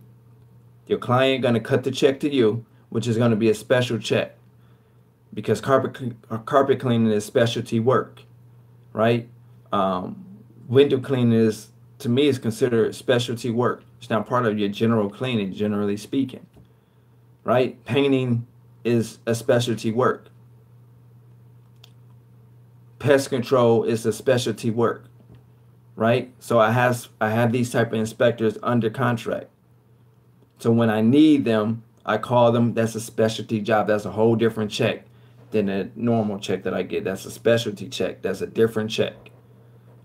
S1: your client gonna cut the check to you, which is gonna be a special check because carpet cleaning is specialty work, right? Um, Window cleaning is, to me, is considered specialty work. It's not part of your general cleaning, generally speaking, right? Painting is a specialty work. Pest control is a specialty work, right? So I have these type of inspectors under contract. So when I need them, I call them. That's a specialty job. That's a whole different check than a normal check that I get. That's a specialty check. That's a different check,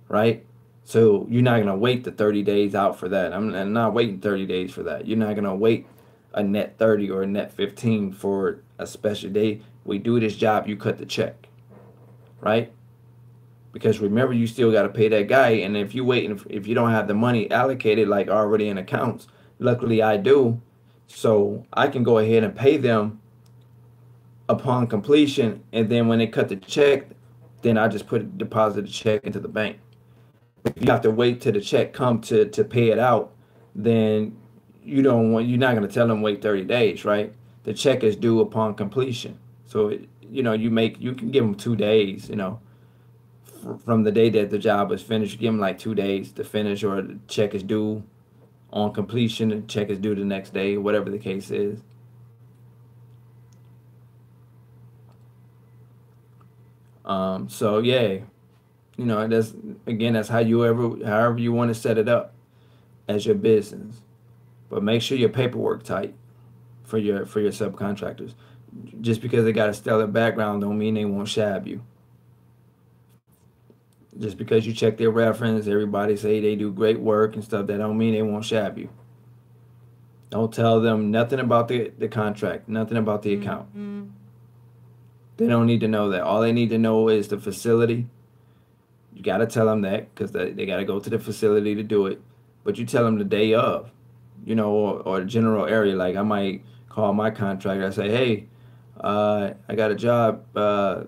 S1: right? So you're not gonna wait the 30 days out for that. I'm not waiting 30 days for that. You're not gonna wait a net 30 or a net 15 for a special day. We do this job, you cut the check, right? Because remember, you still got to pay that guy, and if you wait, if you don't have the money allocated like already in accounts, luckily I do, so I can go ahead and pay them upon completion, and then when they cut the check, then I just deposit the check into the bank. If you have to wait till the check come to pay it out, then you're not going to tell them wait 30 days, right? The check is due upon completion. So you can give them 2 days, from the day that the job is finished. You give them like 2 days to finish, or the check is due on completion, the check is due the next day, whatever the case is. So yeah, that's, again, that's however you want to set it up as your business. But make sure your paperwork tight for your subcontractors. Just because they got a stellar background don't mean they won't shab you. Just because you check their reference, everybody say they do great work and stuff, that don't mean they won't shab you. Don't tell them nothing about the contract, nothing about the account. They don't need to know that. All they need to know is the facility. You got to tell them that because they got to go to the facility to do it. But you tell them the day of, or the general area. Like I might call my contractor. I say, hey, I got a job that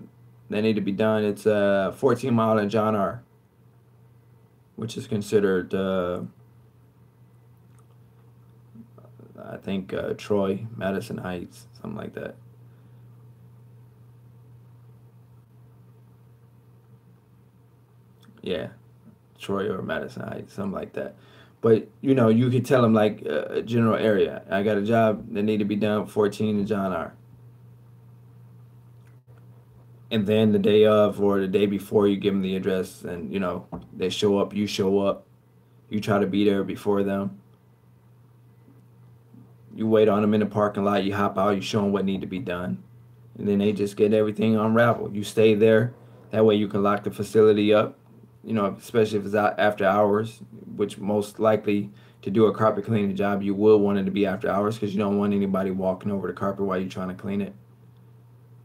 S1: need to be done. It's 14 Mile in John R., which is considered, I think, Troy, Madison Heights, something like that. Yeah, Troy or Madison Heights, something like that. But you could tell them like a general area. I got a job that need to be done 14 in John R. And then the day of or the day before, you give them the address, and they show up, you show up, you try to be there before them. You wait on them in the parking lot, you hop out, you show them what need to be done, and then they just get everything unraveled. You stay there, that way you can lock the facility up, especially if it's out after hours, which most likely, to do a carpet cleaning job, you will want it to be after hours because you don't want anybody walking over the carpet while you're trying to clean it,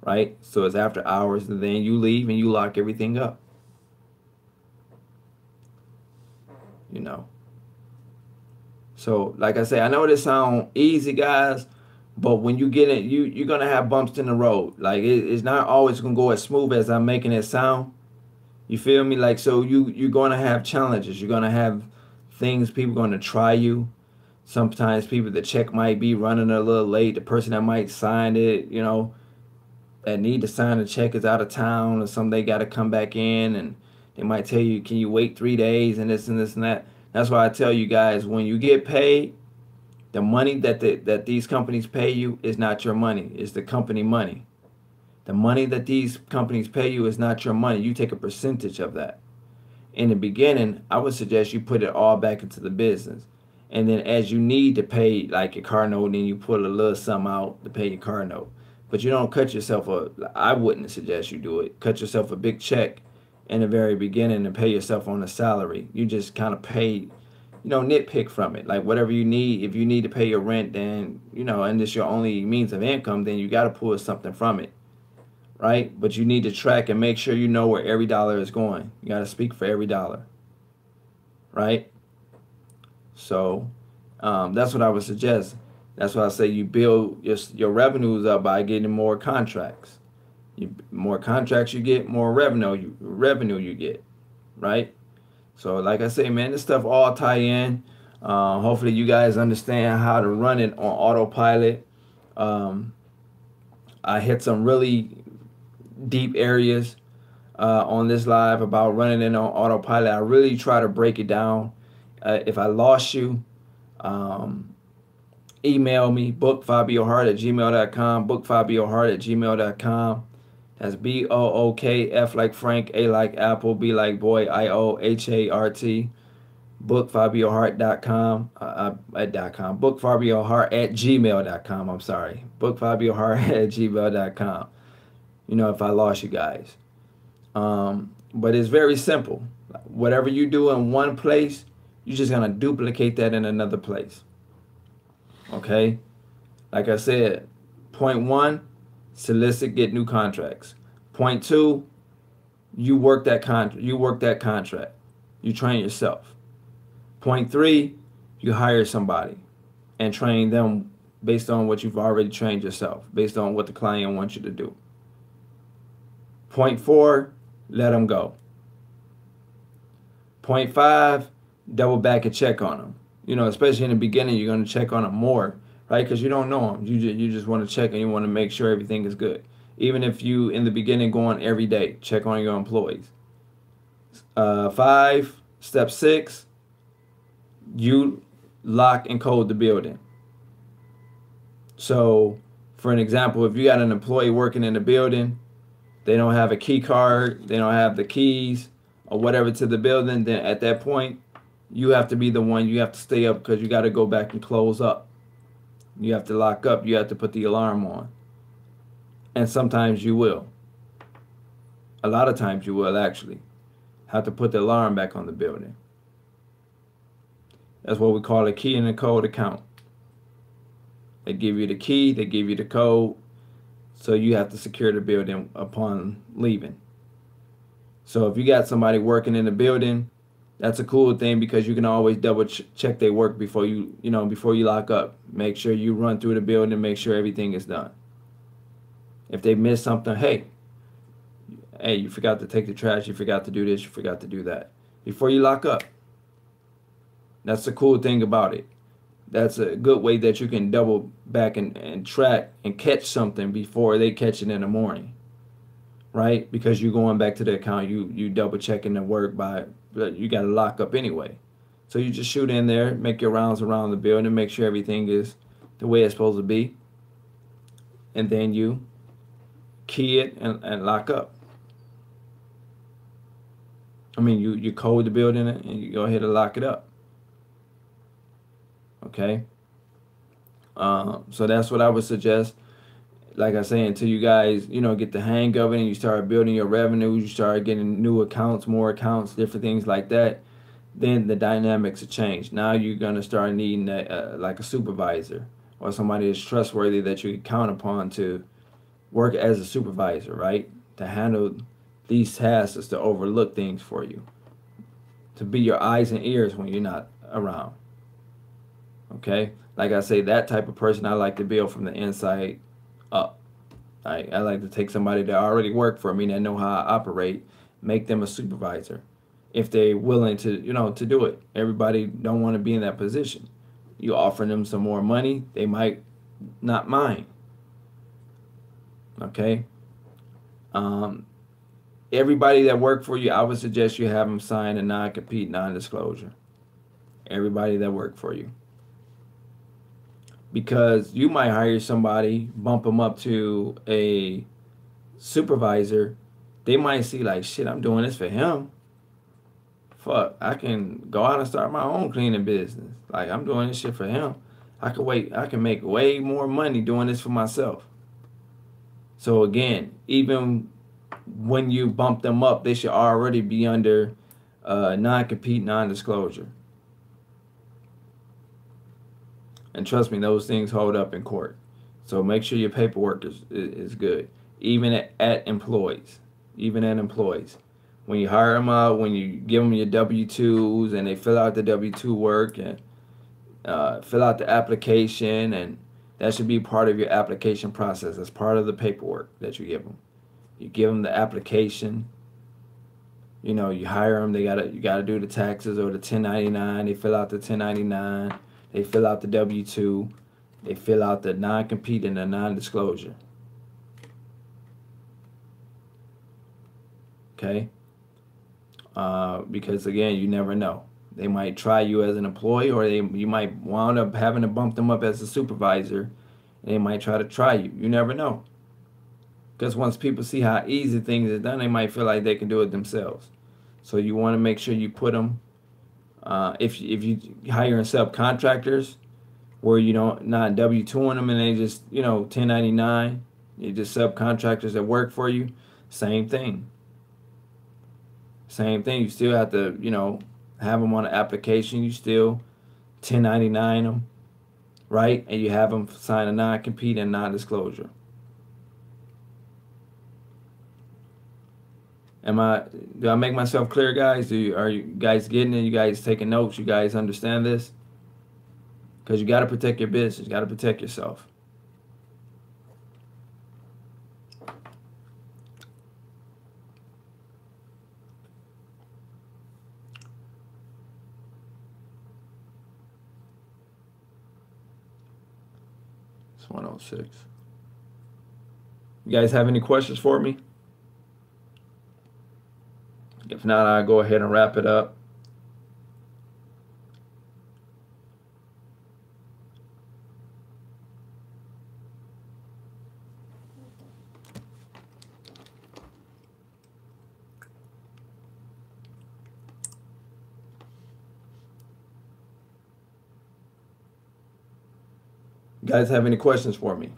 S1: right? So it's after hours, and then you leave and you lock everything up. So like I say, I know this sound easy, guys, but when you get it, you're gonna have bumps in the road. Like it's not always gonna go as smooth as I'm making it sound. You feel me? Like, so you're gonna have challenges. You're gonna have things, people gonna try you. Sometimes the check might be running a little late. The person that might sign it, that need to sign the check is out of town, or something, they got to come back in, and they might tell you, can you wait 3 days, and this and this and that. That's why I tell you guys, when you get paid, the money that these companies pay you is not your money. It's the company money. The money that these companies pay you is not your money. You take a percentage of that. In the beginning, I would suggest you put it all back into the business. And then as you need to pay like your car note, then you put a little sum out to pay your car note. But you don't cut yourself I wouldn't suggest you do it. Cut yourself a big check in the very beginning and pay yourself on a salary. You just kind of pay nitpick from it. Like whatever you need, if you need to pay your rent, then, and it's your only means of income, then you got to pull something from it, right? But you need to track and make sure you know where every dollar is going. You got to speak for every dollar, right? So that's what I would suggest. That's why I say you build your revenues up by getting more contracts. More contracts you get, more revenue you get, right? So like I say, man, this stuff all tie in. Hopefully you guys understand how to run it on autopilot. I hit some really deep areas on this live about running it on autopilot. I really try to break it down. If I lost you, email me, bookfabiohart@gmail.com, bookfabiohart@gmail.com. That's BOOKF like Frank, A like Apple, B like boy, IOHART, bookfabiohart.com, bookfabiohart@gmail.com. I'm sorry, bookfabiohart@gmail.com. If I lost you guys. But it's very simple. Whatever you do in one place, you're just going to duplicate that in another place. Okay? Like I said, point 1, solicit, get new contracts. Point 2, you work that contract. You train yourself. Point 3, you hire somebody and train them based on what you've already trained yourself, based on what the client wants you to do. Point 4, let them go. Point 5, double back and check on them. Especially in the beginning, you're going to check on them more, right? Because you don't know them. You just want to check and you want to make sure everything is good. Even if you, in the beginning, go on every day, check on your employees. 5, step 6, you lock and code the building. So, for an example, if you got an employee working in the building, they don't have a key card, they don't have the keys or whatever to the building, then at that point, you have to be the one. You have to stay up because you got to go back and close up. You have to lock up. You have to put the alarm on. And sometimes you will. A lot of times you will actually have to put the alarm back on the building. That's what we call a key and a code account. They give you the key, they give you the code, so you have to secure the building upon leaving. So if you got somebody working in the building, that's a cool thing because you can always double check their work before you lock up. Make sure you run through the building and make sure everything is done. If they miss something, hey, you forgot to take the trash, you forgot to do this, you forgot to do that. Before you lock up. That's the cool thing about it. That's a good way that you can double back and track and catch something before they catch it in the morning. Right? Because you're going back to the account, you double checking the work by, you got to lock up anyway. So you just shoot in there, make your rounds around the building, make sure everything is the way it's supposed to be. And then you key it and lock up. I mean, you code the building and you go ahead and lock it up. Okay? So that's what I would suggest. Like I say, until you guys, get the hang of it and you start building your revenues, you start getting new accounts, more accounts, different things like that, then the dynamics will change. Now you're going to start needing like a supervisor or somebody that's trustworthy that you can count upon to work as a supervisor, right? To handle these tasks is to overlook things for you, to be your eyes and ears when you're not around. Okay? Like I say, that type of person I like to build from the inside up. I like to take somebody that already worked for me, that know how I operate, make them a supervisor if they're willing to, to do it. Everybody don't want to be in that position. You offer them some more money, they might not mind. Okay? Everybody that worked for you, I would suggest you have them sign a non-compete, non-disclosure. Everybody that worked for you. Because you might hire somebody, bump them up to a supervisor. They might see like, shit, I'm doing this for him. Fuck, I can go out and start my own cleaning business. Like, I'm doing this shit for him. I can make way more money doing this for myself. So again, even when you bump them up, they should already be under non-compete, non-disclosure. And trust me, those things hold up in court. So make sure your paperwork is good, even at employees, even at employees. When you hire them out, when you give them your W-2s and they fill out the W-2 work and fill out the application, and that should be part of your application process. That's part of the paperwork that you give them. You give them the application. You know, you hire them. You gotta do the taxes or the 1099. They fill out the 1099. They fill out the W-2. They fill out the non-compete and the non-disclosure. Okay? Because again, you never know. They might try you as an employee, or you might wound up having to bump them up as a supervisor, and they might try to try you. You never know. Because once people see how easy things are done, they might feel like they can do it themselves. So you want to make sure you put them, if you hiring subcontractors, where you don't not W-2 on them and they just, 1099, you just subcontractors that work for you, same thing. Same thing. You still have to, have them on an application. You still 1099 them, right? And you have them sign a non-compete and non-disclosure. Do I make myself clear, guys? Are you guys getting it? You guys taking notes? You guys understand this? Because you got to protect your business. You got to protect yourself. It's 106. You guys have any questions for me? If not, I'll go ahead and wrap it up. You guys have any questions for me?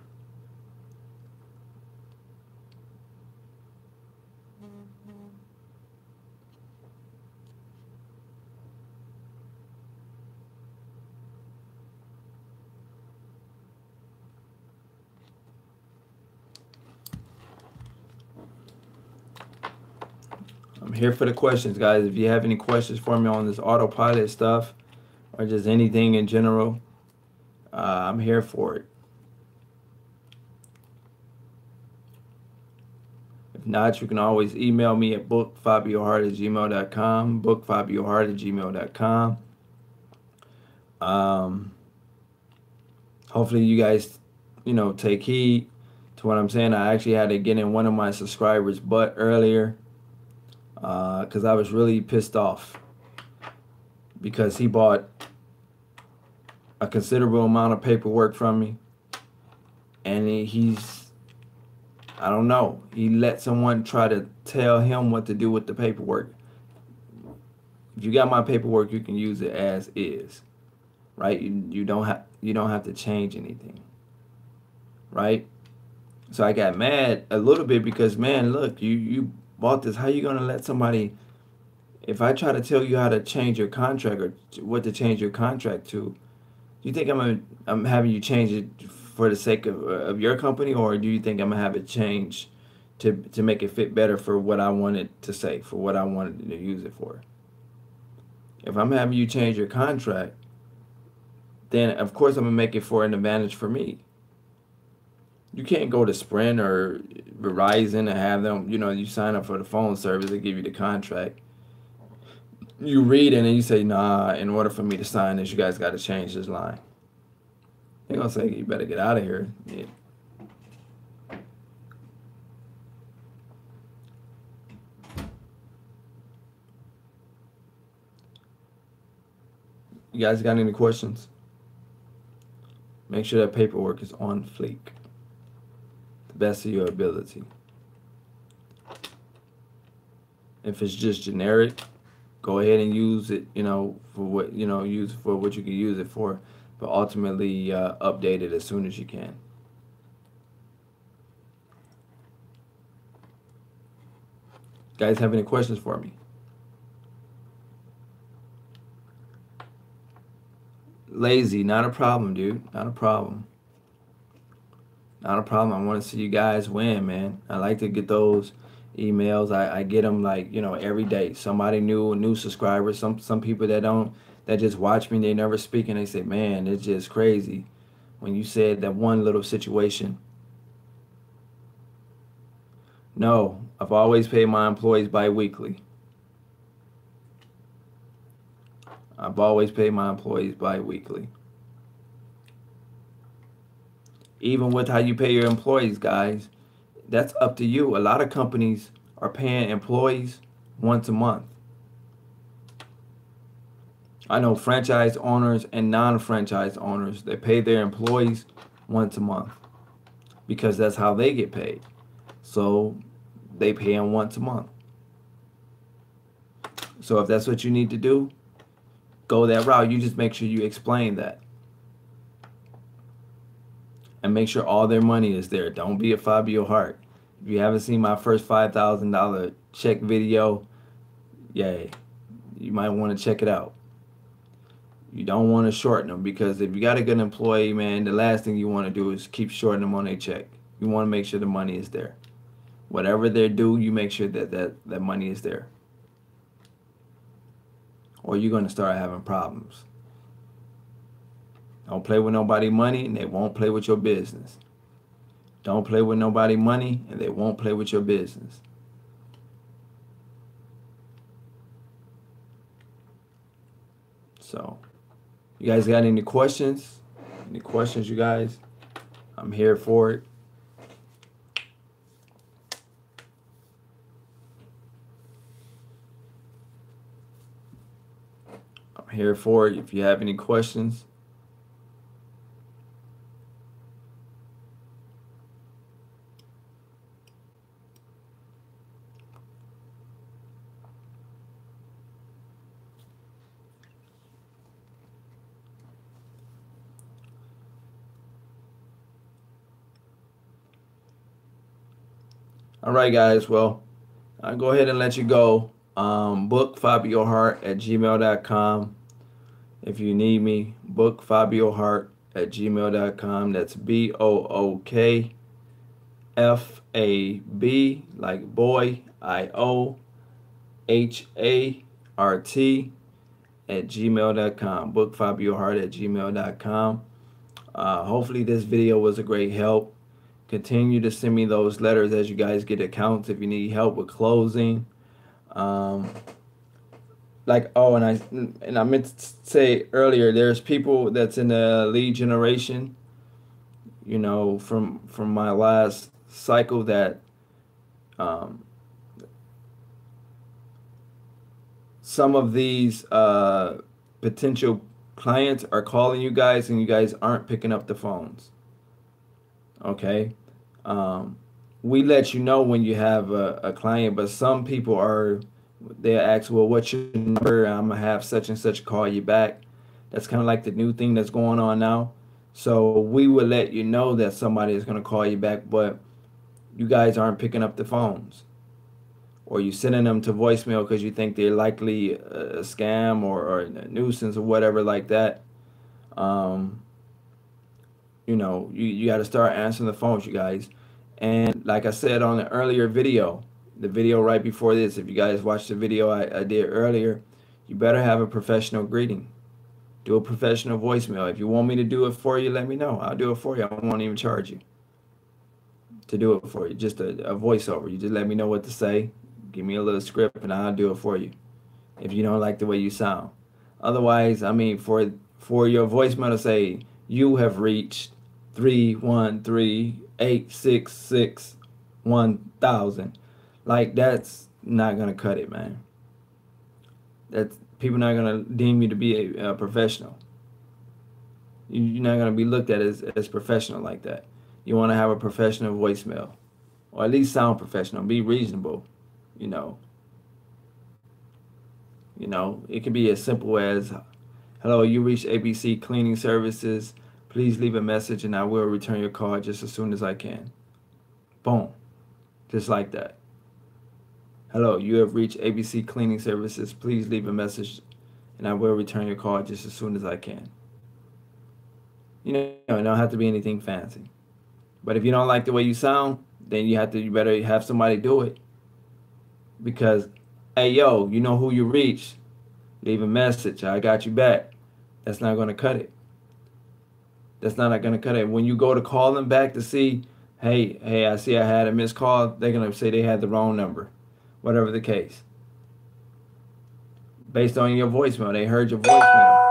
S1: I'm here for the questions, guys. If you have any questions for me on this autopilot stuff or just anything in general, I'm here for it. If not, you can always email me at bookfabiohart@gmail.com, bookfabiohart@gmail.com. Hopefully you guys, take heed to what I'm saying. I actually had to get in one of my subscribers' butt earlier because I was really pissed off because he bought a considerable amount of paperwork from me, and I don't know, he let someone try to tell him what to do with the paperwork. If you got my paperwork, you can use it as is, right? You don't have to change anything, right? So I got mad a little bit because, man, look, you bought this. How you gonna let somebody? If I try to tell you how to change your contract or what to change your contract to, do you think I'm having you change it for the sake of your company, or do you think I'm gonna have it change to make it fit better for what I wanted to say, for what I wanted to use it for? If I'm having you change your contract, then of course I'm gonna make it for an advantage for me. You can't go to Sprint or Verizon and have them, you sign up for the phone service, they give you the contract. You read it and you say, nah, in order for me to sign this, you guys got to change this line. They're going to say, you better get out of here. Yeah. You guys got any questions? Make sure that paperwork is on fleek, the best of your ability. If it's just generic, go ahead and use it, for what, use for what you can use it for, but ultimately update it as soon as you can. Guys have any questions for me? Lazy, not a problem, dude. Not a problem. Not a problem. I want to see you guys win, man. I like to get those emails. I get them like, every day. Somebody new, a new subscriber. Some people that just watch me. They never speak, and they say, man, it's just crazy. When you said that one little situation. No, I've always paid my employees bi-weekly. I've always paid my employees bi-weekly. Even with how you pay your employees, guys, that's up to you. A lot of companies are paying employees once a month. I know franchise owners and non-franchise owners, they pay their employees once a month because that's how they get paid. So they pay them once a month. So if that's what you need to do, go that route. You just make sure you explain that. And make sure all their money is there. Don't be a Fabio Hart. If you haven't seen my first $5,000 check video, yay, you might want to check it out. You don't want to shorten them, because if you got a good employee, man, the last thing you want to do is keep shorting them on their check. You want to make sure the money is there. Whatever they're due, you make sure that money is there. Or you're going to start having problems. Don't play with nobody money, and they won't play with your business. Don't play with nobody money, and they won't play with your business. So, you guys got any questions? Any questions, you guys? I'm here for it. I'm here for it. If you have any questions. All right, guys. Well, I'll go ahead and let you go. Book FabioHart@gmail.com. If you need me, book FabioHart@gmail.com. That's BOOKFAB, like boy, IOHART @gmail.com. Book FabioHart@gmail.com. Hopefully this video was a great help. Continue to send me those letters as you guys get accounts if you need help with closing. And I meant to say earlier, there's people that's in the lead generation, from my last cycle that some of these potential clients are calling you guys, and you guys aren't picking up the phones. Okay. We let you know when you have a client, but some people they ask, well, what's your number? I'm gonna have such and such call you back. That's kind of like the new thing that's going on now. So we will let you know that somebody is gonna call you back, but you guys aren't picking up the phones, or you sending them to voicemail because you think they're likely a scam or a nuisance or whatever like that. You got to start answering the phones, you guys. And like I said on the earlier video, the video right before this, if you guys watched the video I did earlier, you better have a professional greeting. Do a professional voicemail. If you want me to do it for you, let me know. I'll do it for you. I won't even charge you to do it for you. Just a voiceover. You just let me know what to say. Give me a little script, and I'll do it for you. If you don't like the way you sound. Otherwise, for your voicemail to say, you have reached 313-866-1000. Like, that's not gonna cut it, man. That's people not gonna deem you to be a professional. You're not gonna be looked at as professional like that. You want to have a professional voicemail, or at least sound professional. Be reasonable. It can be as simple as, hello, you reached ABC Cleaning Services. Please leave a message and I will return your call just as soon as I can. Boom. Just like that. Hello, you have reached ABC Cleaning Services. Please leave a message and I will return your call just as soon as I can. it don't have to be anything fancy. But if you don't like the way you sound, then you better have somebody do it. Because, hey, yo, you know who you reach. Leave a message. I got you back. That's not going to cut it. That's not going to cut it. When you go to call them back to see, hey, I see I had a missed call, they're going to say they had the wrong number. Whatever the case. Based on your voicemail. They heard your voicemail.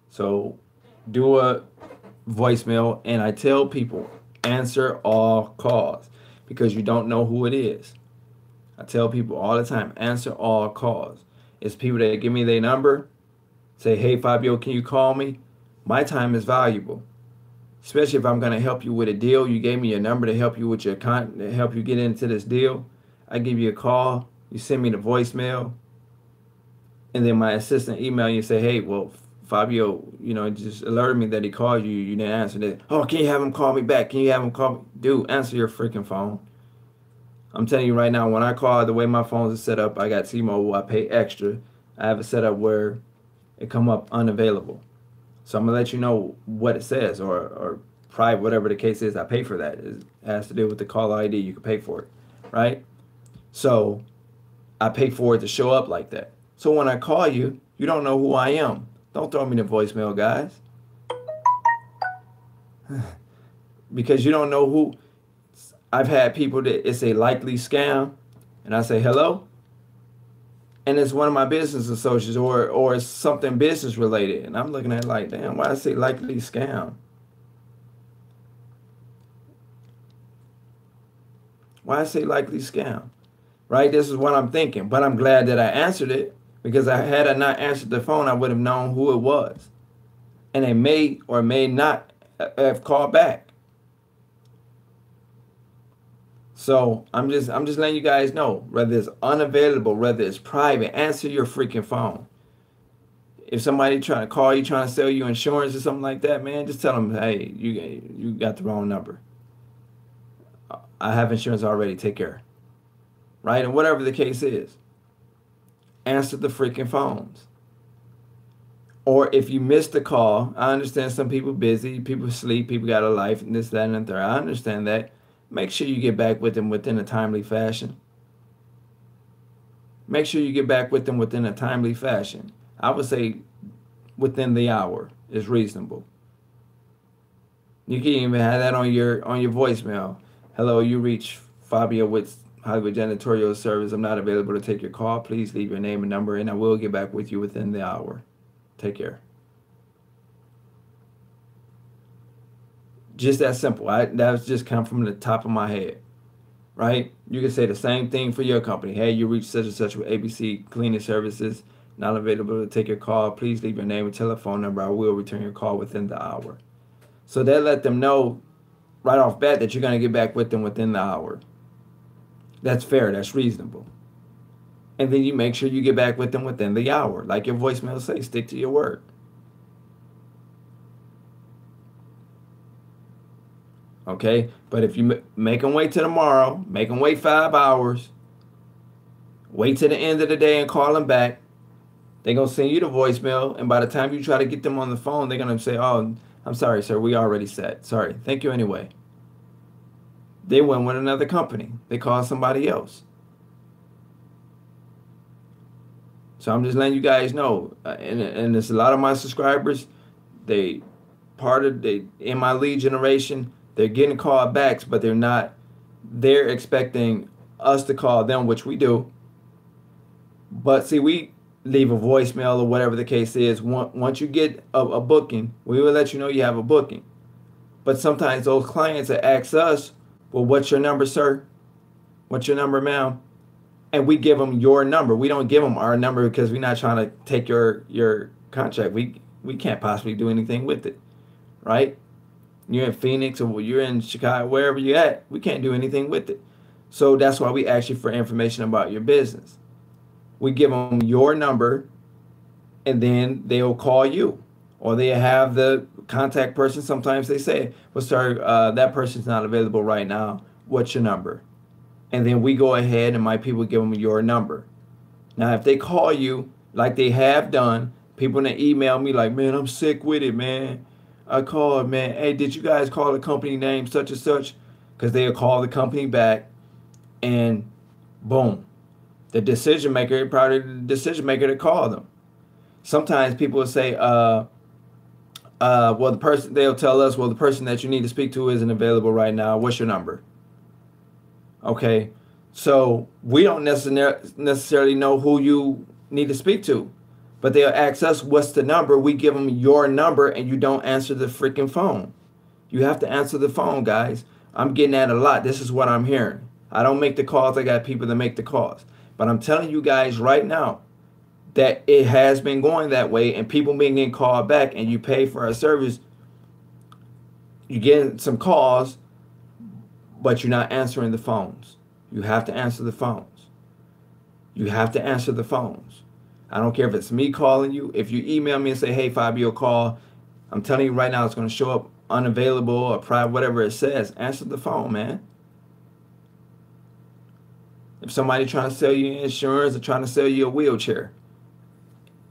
S1: So do a voicemail, and I tell people, answer all calls because you don't know who it is. I tell people all the time, answer all calls. It's people that give me their number, say, hey, Fabio, can you call me? My time is valuable, especially if I'm going to help you with a deal. You gave me your number to help you with your to help you get into this deal. I give you a call. You send me the voicemail, and then my assistant email you, say, hey, well, Fabio, just alerted me that he called you. You didn't answer that. Oh, can you have him call me back? Can you have him call me? Dude, answer your freaking phone. I'm telling you right now, when I call, the way my phones are set up, I got T-Mobile, I pay extra. I have it set up where it come up unavailable. So I'm going to let you know what it says, or private, whatever the case is. I pay for that. It has to do with the call ID. You can pay for it, right? So I pay for it to show up like that. So when I call you, you don't know who I am. Don't throw me the voicemail, guys. Because you don't know who. I've had people that it's a likely scam, and I say, hello? And it's one of my business associates, or it's something business related. And I'm looking at it like, damn, why I say likely scam? Why I say likely scam? Right? This is what I'm thinking. But I'm glad that I answered it, because had I not answered the phone, I would have known who it was. And they may or may not have called back. So I'm just letting you guys know, whether it's unavailable, whether it's private, answer your freaking phone. If somebody trying to call you, trying to sell you insurance or something like that, man, just tell them, hey, you got the wrong number. I have insurance already. Take care. Right? And whatever the case is, answer the freaking phones. Or if you missed the call, I understand some people busy, people sleep, people got a life, and this, that, and the third. I understand that. Make sure you get back with them within a timely fashion. Make sure you get back with them within a timely fashion. I would say within the hour is reasonable. You can even have that on your voicemail. Hello, you reach Fabio with Hollywood Janitorial Service. I'm not available to take your call. Please leave your name and number, and I will get back with you within the hour. Take care. Just that simple. That's just come from the top of my head, right? You can say the same thing for your company. Hey, you reach such and such with ABC Cleaning Services. Not available to take your call. Please leave your name and telephone number. I will return your call within the hour. So that let them know right off bat that you're going to get back with them within the hour. That's fair. That's reasonable. And then you make sure you get back with them within the hour. Like your voicemail say, stick to your word. Okay? But if you make them wait till tomorrow, make them wait 5 hours, wait till the end of the day and call them back, they're going to send you the voicemail. And by the time you try to get them on the phone, they're going to say, oh, I'm sorry, sir. We already said. Sorry. Thank you anyway. They went with another company. They called somebody else. So I'm just letting you guys know. And there's a lot of my subscribers, in my lead generation, they're getting callbacks, but they're expecting us to call them, which we do. But see, we leave a voicemail or whatever the case is. Once you get a booking, we will let you know you have a booking. But sometimes those clients will ask us, well, what's your number, sir? What's your number, ma'am? And we give them your number. We don't give them our number because we're not trying to take your contract. We can't possibly do anything with it, right? You're in Phoenix or you're in Chicago, wherever you're at, we can't do anything with it. So that's why we ask you for information about your business. We give them your number, and then they'll call you. Or they have the contact person. Sometimes they say, well, sir, that person's not available right now. What's your number? And then we go ahead and my people give them your number. Now, if they call you like they have done, People that email me like, man, I'm sick with it, man. I called, man. Hey, did you guys call the company name such and such? Because they'll call the company back, and boom, the decision maker, probably the decision maker to call them. Sometimes people will say, well, the person, they'll tell us, well, the person that you need to speak to isn't available right now. What's your number? Okay, so we don't necessarily know who you need to speak to, but they'll ask us what's the number. We give them your number, and you don't answer the freaking phone. You have to answer the phone, guys. I'm getting that a lot. This is what I'm hearing. I don't make the calls. I got people that make the calls. But I'm telling you guys right now that it has been going that way, and people being getting called back, and you pay for a service. You get some calls, but you're not answering the phones. You have to answer the phones. You have to answer the phones. I don't care if it's me calling you. If you email me and say, hey, Fabio, call, I'm telling you right now, it's going to show up unavailable or private, whatever it says. Answer the phone, man. If somebody trying to sell you insurance or trying to sell you a wheelchair,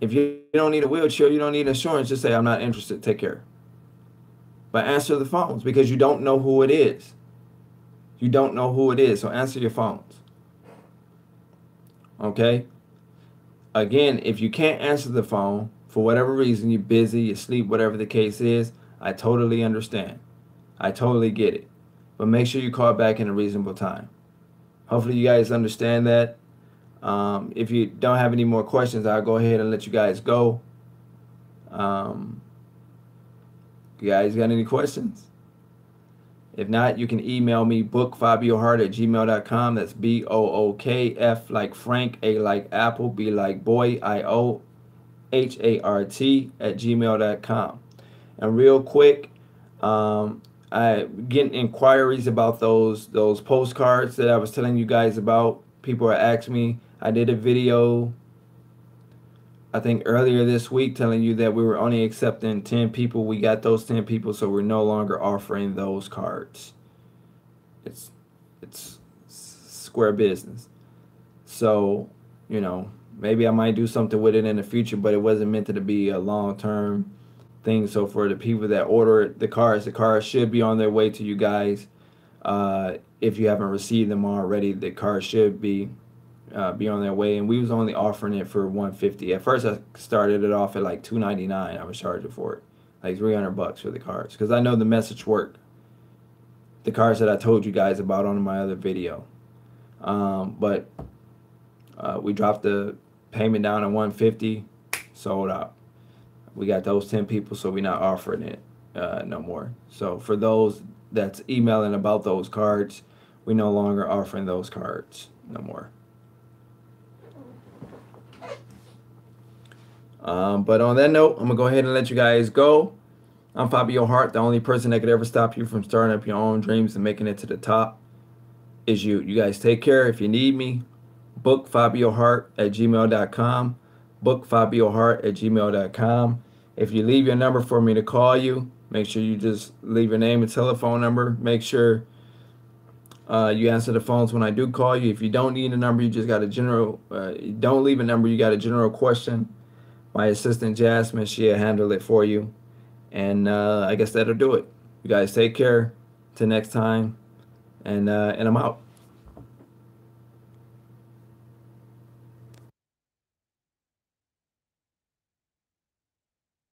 S1: if you don't need a wheelchair, you don't need insurance, just say, I'm not interested. Take care. But answer the phones, because you don't know who it is. You don't know who it is, so answer your phones. Okay? Again, if you can't answer the phone, for whatever reason, you're busy, you sleep, whatever the case is, I totally understand. I totally get it. But make sure you call back in a reasonable time. Hopefully you guys understand that. If you don't have any more questions, I'll go ahead and let you guys go. You guys got any questions? If not, you can email me, bookfabiohart@gmail.com. That's BOOKF like Frank, A like Apple, B like boy, IOHART @gmail.com. And real quick, I getting inquiries about those postcards that I was telling you guys about. People are asking me. I did a video, I think earlier this week, telling you that we were only accepting 10 people. We got those 10 people, so we're no longer offering those cards. It's square business. So, you know, maybe I might do something with it in the future, but it wasn't meant to be a long-term thing. So for the people that order the cards should be on their way to you guys. If you haven't received them already, the cards should be on their way. And we was only offering it for $150. At first, I started it off at like $299. I was charging for it, like $300 for the cards, because I know the message worked. The cards that I told you guys about on my other video, but we dropped the payment down to $150. Sold out. We got those 10 people, so we're not offering it no more. So for those that's emailing about those cards, we no longer offering those cards no more. But on that note, I'm going to go ahead and let you guys go. I'm Fabio Hart. The only person that could ever stop you from starting up your own dreams and making it to the top is you. You guys take care. If you need me, book FabioHart@gmail.com. Book FabioHart@gmail.com. If you leave your number for me to call you, make sure you just leave your name and telephone number. Make sure you answer the phones when I do call you. If you don't need a number, you just got a general, don't leave a number, you got a general question. My assistant Jasmine, she'll handle it for you. And I guess that'll do it. You guys take care. Till next time. And I'm out.